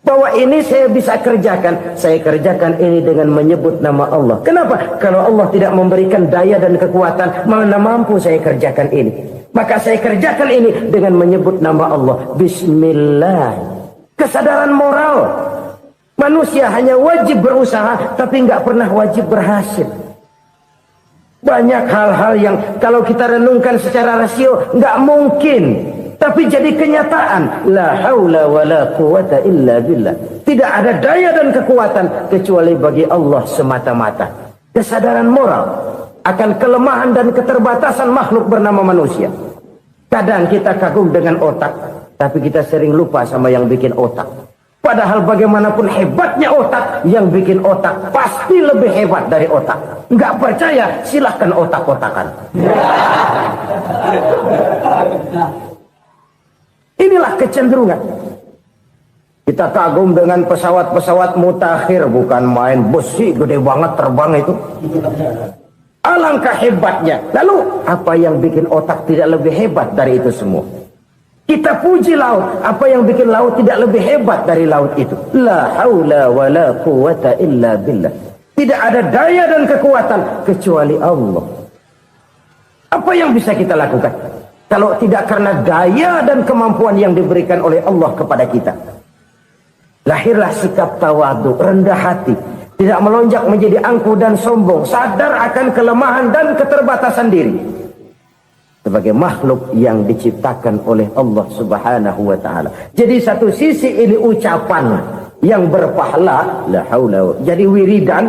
Bahwa ini saya bisa kerjakan. Saya kerjakan ini dengan menyebut nama Allah. Kenapa? Kalau Allah tidak memberikan daya dan kekuatan, mana mampu saya kerjakan ini. Maka saya kerjakan ini dengan menyebut nama Allah. Bismillah. Kesadaran moral. Manusia hanya wajib berusaha, tapi nggak pernah wajib berhasil. Banyak hal-hal yang kalau kita renungkan secara rasio nggak mungkin, tapi jadi kenyataan. La haula wala quwata illa billah. Tidak ada daya dan kekuatan kecuali bagi Allah semata-mata. Kesadaran moral akan kelemahan dan keterbatasan makhluk bernama manusia. Kadang kita kagum dengan otak, tapi kita sering lupa sama yang bikin otak. Padahal bagaimanapun hebatnya otak, yang bikin otak pasti lebih hebat dari otak. Nggak percaya, silahkan otak-otakan. Inilah kecenderungan. Kita kagum dengan pesawat-pesawat mutakhir, bukan main, besi gede banget terbang itu. Alangkah hebatnya. Lalu apa yang bikin otak tidak lebih hebat dari itu semua? Kita puji laut. Apa yang bikin laut tidak lebih hebat dari laut itu? La haula wa la quwata illa billah. Tidak ada daya dan kekuatan kecuali Allah. Apa yang bisa kita lakukan? Kalau tidak karena daya dan kemampuan yang diberikan oleh Allah kepada kita. Lahirlah sikap tawadu, rendah hati. Tidak melonjak menjadi angkuh dan sombong. Sadar akan kelemahan dan keterbatasan diri. Sebagai makhluk yang diciptakan oleh Allah Subhanahu wa ta'ala. Jadi satu sisi ini ucapan yang berpahala, la haula, jadi wiridan.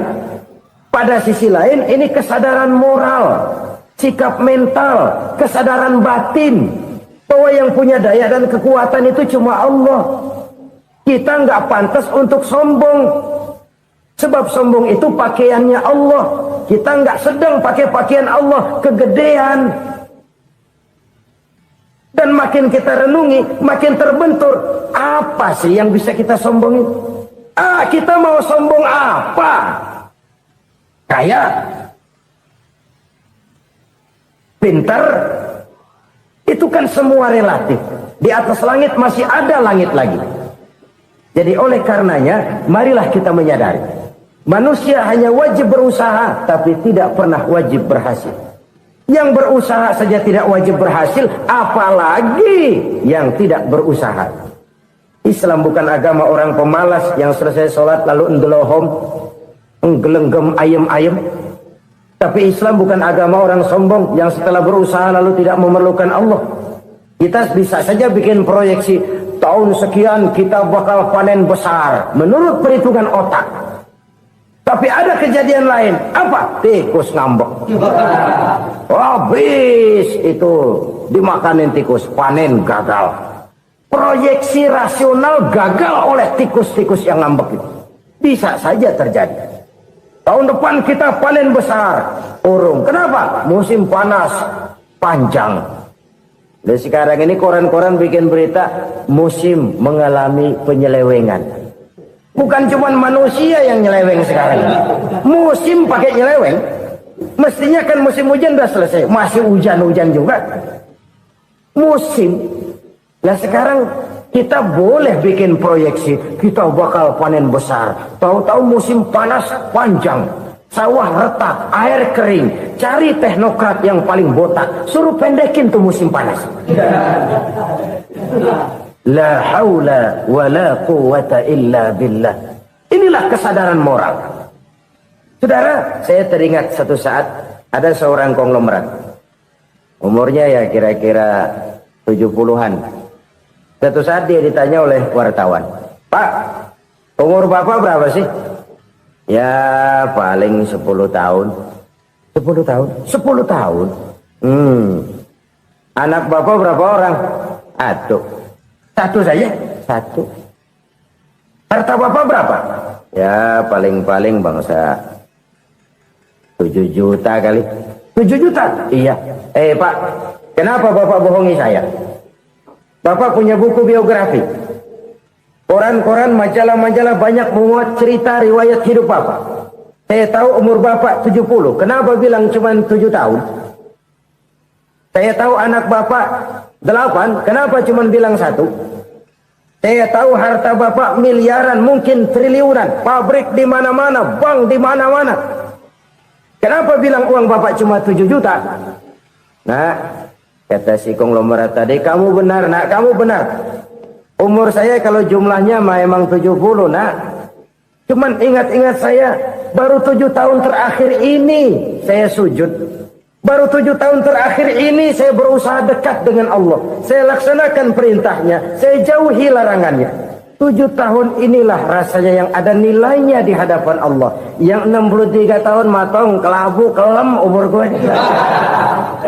Pada sisi lain ini kesadaran moral, sikap mental, kesadaran batin. Bahwa yang punya daya dan kekuatan itu cuma Allah. Kita nggak pantas untuk sombong. Sebab sombong itu pakaiannya Allah. Kita nggak sedang pakai pakaian Allah, kegedean. Dan makin kita renungi, makin terbentur. Apa sih yang bisa kita sombongin? Kita mau sombong apa? Kaya? Pintar? Itu kan semua relatif. Di atas langit masih ada langit lagi. Jadi oleh karenanya, marilah kita menyadari. Manusia hanya wajib berusaha, tapi tidak pernah wajib berhasil. Yang berusaha saja tidak wajib berhasil, apalagi yang tidak berusaha. Islam bukan agama orang pemalas yang selesai sholat lalu endelohom, enggelenggem ayem-ayem. Tapi Islam bukan agama orang sombong yang setelah berusaha lalu tidak memerlukan Allah. Kita bisa saja bikin proyeksi, tahun sekian kita bakal panen besar menurut perhitungan otak. Tapi ada kejadian lain. Apa? Tikus ngambek. Habis itu dimakanin tikus, panen gagal. Proyeksi rasional gagal oleh tikus-tikus yang ngambek itu. Bisa saja terjadi. Tahun depan kita panen besar, urung. Kenapa? Musim panas panjang. Dan sekarang ini koran-koran bikin berita musim mengalami penyelewengan. Bukan cuma manusia yang nyeleweng sekarang. Musim pakai nyeleweng. Mestinya kan musim hujan udah selesai. Masih hujan-hujan juga. Musim. Nah sekarang kita boleh bikin proyeksi. Kita bakal panen besar. Tahu-tahu musim panas panjang. Sawah retak, air kering. Cari teknokrat yang paling botak. Suruh pendekin tuh musim panas. La haula wa la quwata illa billah. Inilah kesadaran moral. Saudara, saya teringat satu saat ada seorang konglomerat. Umurnya ya kira-kira 70-an. Satu saat dia ditanya oleh wartawan, "Pak, umur Bapak berapa sih?" "Ya paling 10 tahun. 10 tahun? 10 tahun. Anak bapak berapa orang? Satu saja? Satu. Harta bapak berapa? Ya paling-paling bangsa 7 juta kali. 7 juta? Iya. Pak, kenapa bapak bohongi saya? Bapak punya buku biografi. Koran-koran, majalah-majalah banyak memuat cerita riwayat hidup bapak. Saya tahu umur bapak 70. Kenapa bilang cuma 7 tahun? Saya tahu anak bapak 8. Kenapa cuma bilang 1? Saya tahu harta bapak miliaran, mungkin triliunan. Pabrik di mana-mana, bank di mana-mana. Kenapa bilang uang bapak cuma 7 juta? Nah, kata si konglomerat tadi, kamu benar nak, kamu benar. Umur saya kalau jumlahnya memang 70 nak. Cuman ingat-ingat saya, baru 7 tahun terakhir ini saya sujud. Baru 7 tahun terakhir ini saya berusaha dekat dengan Allah. Saya laksanakan perintahnya, saya jauhi larangannya. 7 tahun inilah rasanya yang ada nilainya di hadapan Allah. Yang 63 tahun matong, kelabu, kelam umur gue.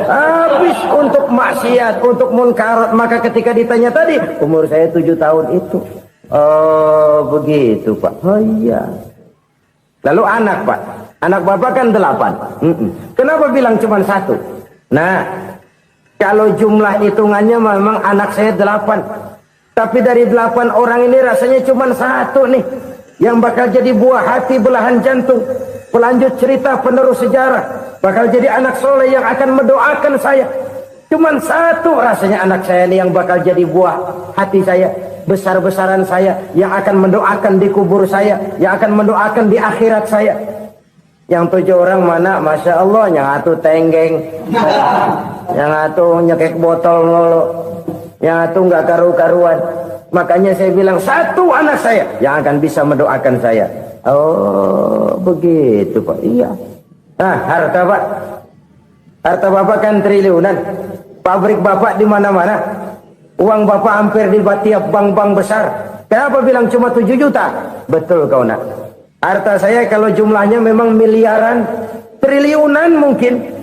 Habis untuk maksiat, untuk munkarat. Maka ketika ditanya tadi, umur saya 7 tahun itu. Oh begitu Pak. Oh iya. Lalu anak Pak. Anak bapak kan 8. Kenapa bilang cuma 1? Nah, kalau jumlah hitungannya memang anak saya 8. Tapi dari 8 orang ini rasanya cuma 1 nih. Yang bakal jadi buah hati, belahan jantung. Pelanjut cerita, penerus sejarah. Bakal jadi anak soleh yang akan mendoakan saya. Cuman 1 rasanya anak saya ini yang bakal jadi buah hati saya. Besar-besaran saya. Yang akan mendoakan di kubur saya. Yang akan mendoakan di akhirat saya. Yang 7 orang mana? Masya Allah. Yang atu tenggeng. Yang atu nyekek botol mulu. Yang atu nggak karu-karuan. Makanya saya bilang 1 anak saya yang akan bisa mendoakan saya. Oh begitu Pak. Iya. Nah harta Pak. Harta bapak kan triliunan. Pabrik bapak di mana-mana. Uang bapak hampir di tiap bank-bank besar. Kenapa bilang cuma 7 juta? Betul kau nak. Harta saya kalau jumlahnya memang miliaran, triliunan mungkin.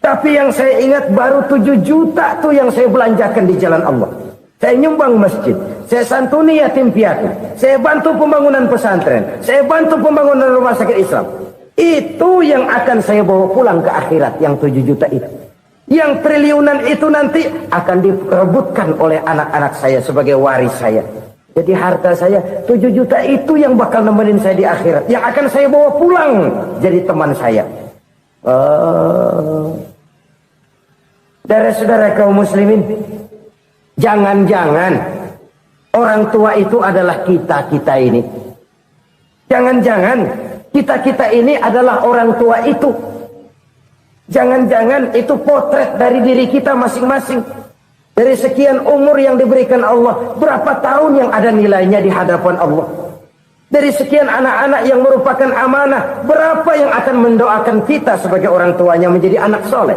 Tapi yang saya ingat baru 7 juta tuh yang saya belanjakan di jalan Allah. Saya nyumbang masjid, saya santuni yatim piatu, saya bantu pembangunan pesantren, saya bantu pembangunan rumah sakit Islam. Itu yang akan saya bawa pulang ke akhirat, yang 7 juta itu. Yang triliunan itu nanti akan diperebutkan oleh anak-anak saya sebagai waris saya. Jadi harta saya 7 juta itu yang bakal nemenin saya di akhirat. Yang akan saya bawa pulang jadi teman saya. Saudara-saudara kaum muslimin, jangan-jangan orang tua itu adalah kita-kita ini. Jangan-jangan kita-kita ini adalah orang tua itu. Jangan-jangan itu potret dari diri kita masing-masing. Dari sekian umur yang diberikan Allah, berapa tahun yang ada nilainya di hadapan Allah. Dari sekian anak-anak yang merupakan amanah, berapa yang akan mendoakan kita sebagai orang tuanya menjadi anak soleh.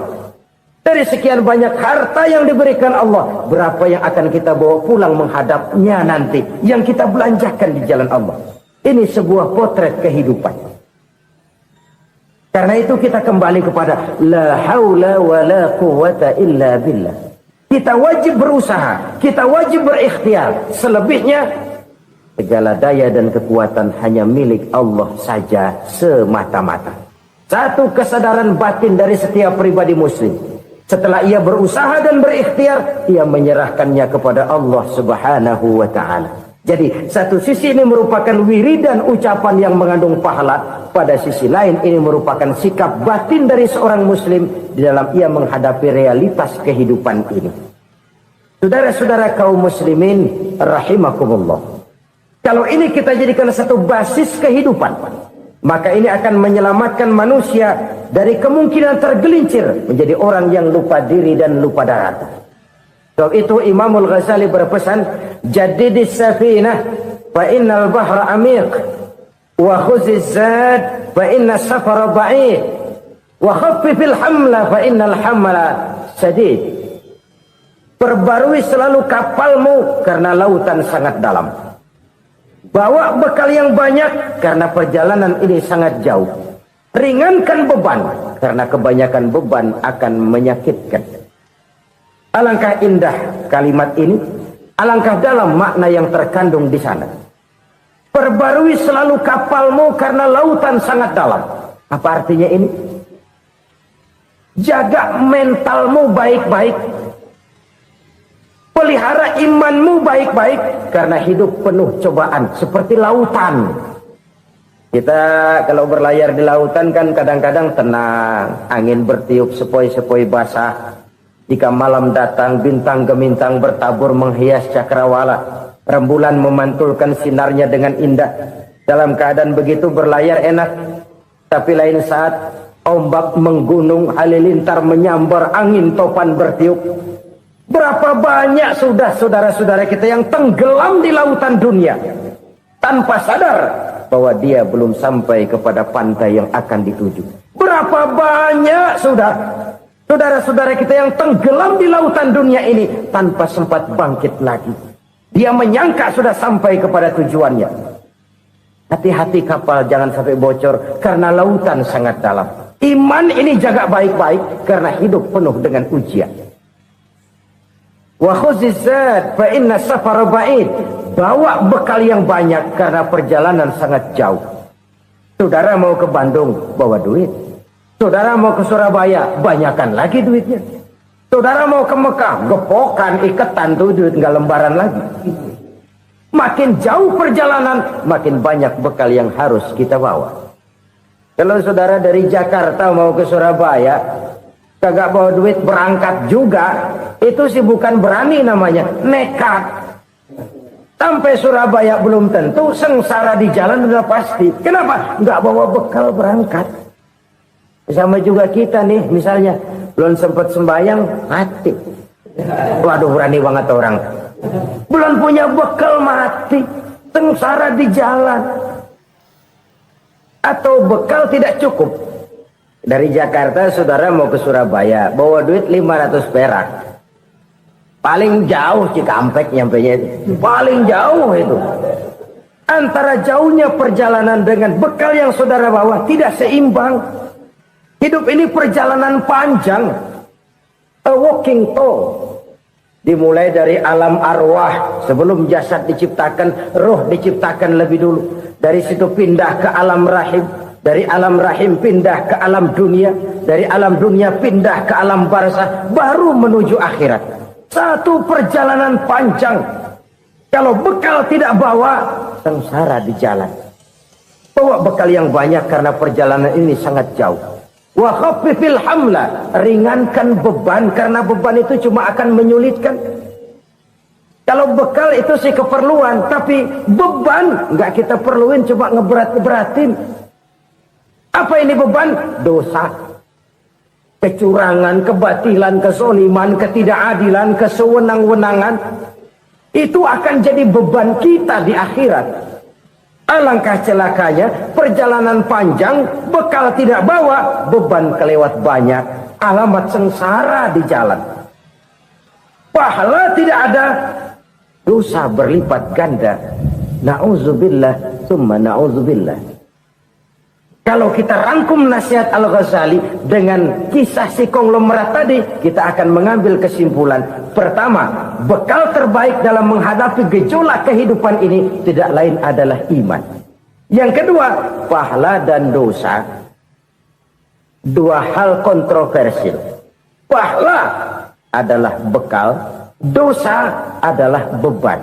Dari sekian banyak harta yang diberikan Allah, berapa yang akan kita bawa pulang menghadapnya nanti, yang kita belanjakan di jalan Allah. Ini sebuah potret kehidupan. Karena itu kita kembali kepada la haula wa la quwwata illa billah. Kita wajib berusaha, kita wajib berikhtiar. Selebihnya segala daya dan kekuatan hanya milik Allah saja semata-mata. Satu kesadaran batin dari setiap pribadi muslim. Setelah ia berusaha dan berikhtiar, ia menyerahkannya kepada Allah Subhanahu wa ta'ala. Jadi satu sisi ini merupakan wiridan ucapan yang mengandung pahala. Pada sisi lain ini merupakan sikap batin dari seorang muslim di dalam ia menghadapi realitas kehidupan ini. Saudara-saudara kaum muslimin rahimakumullah. Kalau ini kita jadikan satu basis kehidupan, maka ini akan menyelamatkan manusia dari kemungkinan tergelincir menjadi orang yang lupa diri dan lupa darat. Sebab itu Imamul Ghazali berpesan, jadidis safinah fa innal bahra amiq wa khuziz zad fa inna safara ba'id wa khaffifil hamla fa innal hamla sadid. Perbarui selalu kapalmu karena lautan sangat dalam. Bawa bekal yang banyak karena perjalanan ini sangat jauh. Ringankan beban, karena kebanyakan beban akan menyakitkan. Alangkah indah kalimat ini, alangkah dalam makna yang terkandung di sana. Perbarui selalu kapalmu karena lautan sangat dalam. Apa artinya ini? Jaga mentalmu baik-baik. Pelihara imanmu baik-baik, karena hidup penuh cobaan seperti lautan. Kita kalau berlayar di lautan kan kadang-kadang tenang, angin bertiup sepoi-sepoi basah. Jika malam datang, bintang gemintang bertabur menghias cakrawala. Rembulan memantulkan sinarnya dengan indah. Dalam keadaan begitu berlayar enak. Tapi lain saat ombak menggunung, halilintar menyambar, angin topan bertiup. Berapa banyak sudah saudara-saudara kita yang tenggelam di lautan dunia tanpa sadar bahwa dia belum sampai kepada pantai yang akan dituju. Berapa banyak sudah saudara-saudara kita yang tenggelam di lautan dunia ini tanpa sempat bangkit lagi. Dia menyangka sudah sampai kepada tujuannya. Hati-hati kapal jangan sampai bocor karena lautan sangat dalam. Iman ini jaga baik-baik karena hidup penuh dengan ujian. Wa khuzizat fa inna safara ba'id. Bawa bekal yang banyak karena perjalanan sangat jauh. Saudara mau ke Bandung, bawa duit. Saudara mau ke Surabaya, banyakan lagi duitnya. Saudara mau ke Mekah, gepokan, iketan tuh duit, nggak lembaran lagi. Makin jauh perjalanan, makin banyak bekal yang harus kita bawa. Kalau saudara dari Jakarta mau ke Surabaya, kagak bawa duit berangkat juga, itu sih bukan berani namanya, nekat. Sampai Surabaya belum tentu, sengsara di jalan udah pasti. Kenapa? Nggak bawa bekal berangkat. Sama juga kita nih, misalnya belum sempat sembahyang, mati. Waduh, berani banget orang. Belum punya bekal, mati. Sengsara di jalan. Atau bekal tidak cukup. Dari Jakarta saudara mau ke Surabaya, bawa duit 500 perak. Paling jauh Cikampek nyampenya itu. Paling jauh itu. Antara jauhnya perjalanan dengan bekal yang saudara bawa tidak seimbang. Hidup ini perjalanan panjang. A walking tour. Dimulai dari alam arwah. Sebelum jasad diciptakan, roh diciptakan lebih dulu. Dari situ pindah ke alam rahim. Dari alam rahim pindah ke alam dunia. Dari alam dunia pindah ke alam barzah. Baru menuju akhirat. Satu perjalanan panjang. Kalau bekal tidak bawa, sengsara di jalan. Bawa bekal yang banyak karena perjalanan ini sangat jauh. Wa khaffifil hamla, ringankan beban karena beban itu cuma akan menyulitkan. Kalau bekal itu sih keperluan, tapi beban nggak kita perluin, cuma ngeberat-beratin. Apa ini beban? Dosa. Kecurangan, kebatilan, kesoliman, ketidakadilan, kesewenang-wenangan. Itu akan jadi beban kita di akhirat. Alangkah celakanya, perjalanan panjang, bekal tidak bawa, beban kelewat banyak. Alamat sengsara di jalan. Pahala tidak ada, dosa berlipat ganda. Na'udzubillah, summa na'udzubillah. Kalau kita rangkum nasihat Al-Ghazali dengan kisah si konglomerat tadi, kita akan mengambil kesimpulan. Pertama, bekal terbaik dalam menghadapi gejolak kehidupan ini tidak lain adalah iman. Yang kedua, pahala dan dosa. Dua hal kontroversial. Pahala adalah bekal, dosa adalah beban.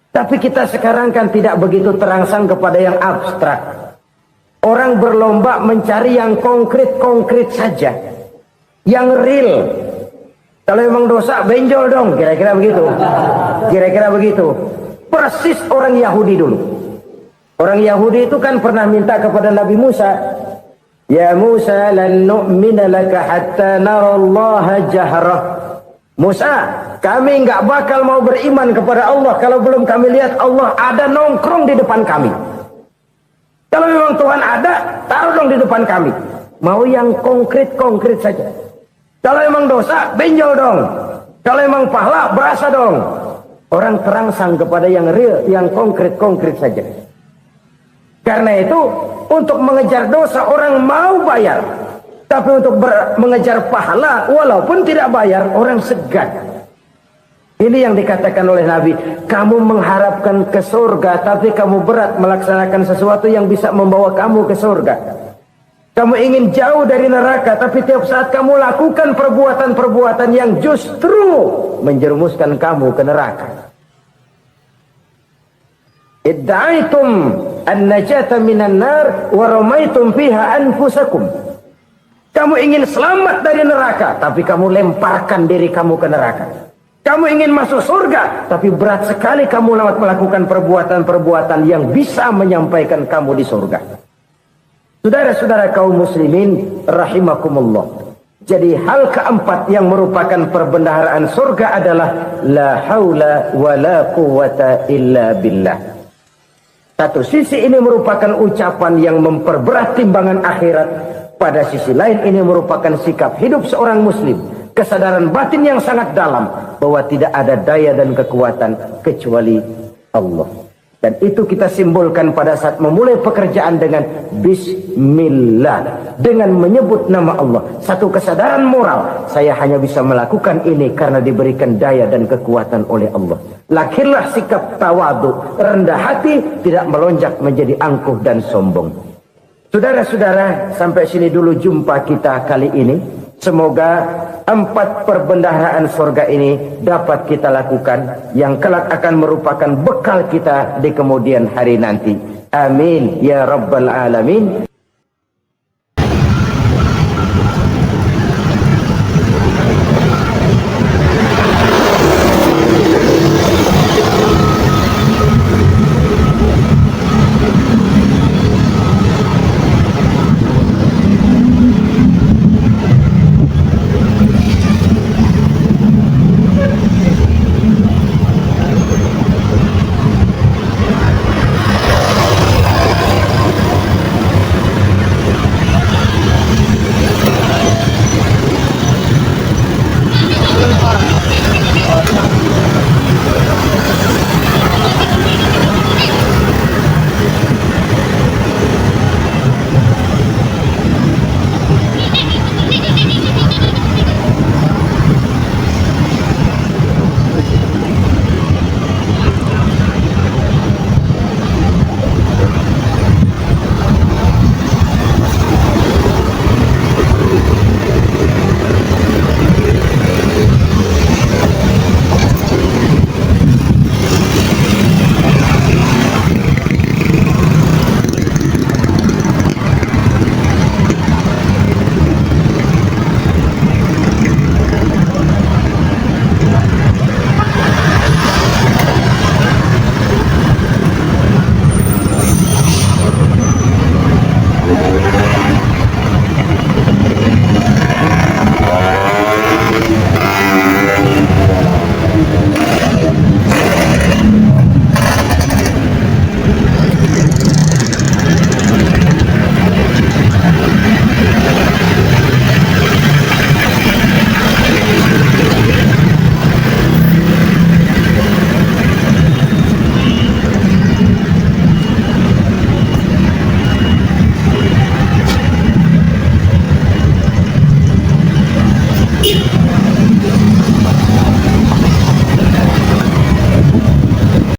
Tapi kita sekarang kan tidak begitu terangsang kepada yang abstrak. Orang berlomba mencari yang konkret-konkret saja. Yang real. Kalau memang dosa, benjol dong. Kira-kira begitu. Kira-kira begitu. Persis orang Yahudi dulu. Orang Yahudi itu kan pernah minta kepada Nabi Musa. Ya Musa, lan nu'mina laka hatta narallaha jahrah. Musa, kami nggak bakal mau beriman kepada Allah kalau belum kami lihat Allah ada nongkrong di depan kami. Kalau memang Tuhan ada, taruh dong di depan kami. Mau yang konkret-konkret saja. Kalau memang dosa, benjol dong. Kalau memang pahala, berasa dong. Orang terangsang kepada yang real, yang konkret-konkret saja. Karena itu untuk mengejar dosa orang mau bayar, tapi untuk mengejar pahala walaupun tidak bayar orang segan. Ini yang dikatakan oleh Nabi, kamu mengharapkan ke surga tapi kamu berat melaksanakan sesuatu yang bisa membawa kamu ke surga. Kamu ingin jauh dari neraka tapi tiap saat kamu lakukan perbuatan-perbuatan yang justru menjerumuskan kamu ke neraka. Idda'aitum an-najata minan nar wa ramaitum fiha anfusakum. Kamu ingin selamat dari neraka, tapi kamu lemparkan diri kamu ke neraka. Kamu ingin masuk surga, tapi berat sekali kamu melakukan perbuatan-perbuatan yang bisa menyampaikan kamu di surga. Saudara-saudara kaum muslimin rahimakumullah. Jadi hal keempat yang merupakan perbendaharaan surga adalah la haula wa la quwata illa billah. Satu sisi ini merupakan ucapan yang memperberat timbangan akhirat. Pada sisi lain ini merupakan sikap hidup seorang muslim. Kesadaran batin yang sangat dalam bahwa tidak ada daya dan kekuatan kecuali Allah. Dan itu kita simbolkan pada saat memulai pekerjaan dengan Bismillah. Dengan menyebut nama Allah. Satu kesadaran moral. Saya hanya bisa melakukan ini karena diberikan daya dan kekuatan oleh Allah. Lahirlah sikap tawadu, rendah hati, tidak melonjak menjadi angkuh dan sombong. Saudara-saudara, sampai sini dulu jumpa kita kali ini. Semoga 4 perbendaharaan surga ini dapat kita lakukan, yang kelak akan merupakan bekal kita di kemudian hari nanti. Amin ya rabbal alamin.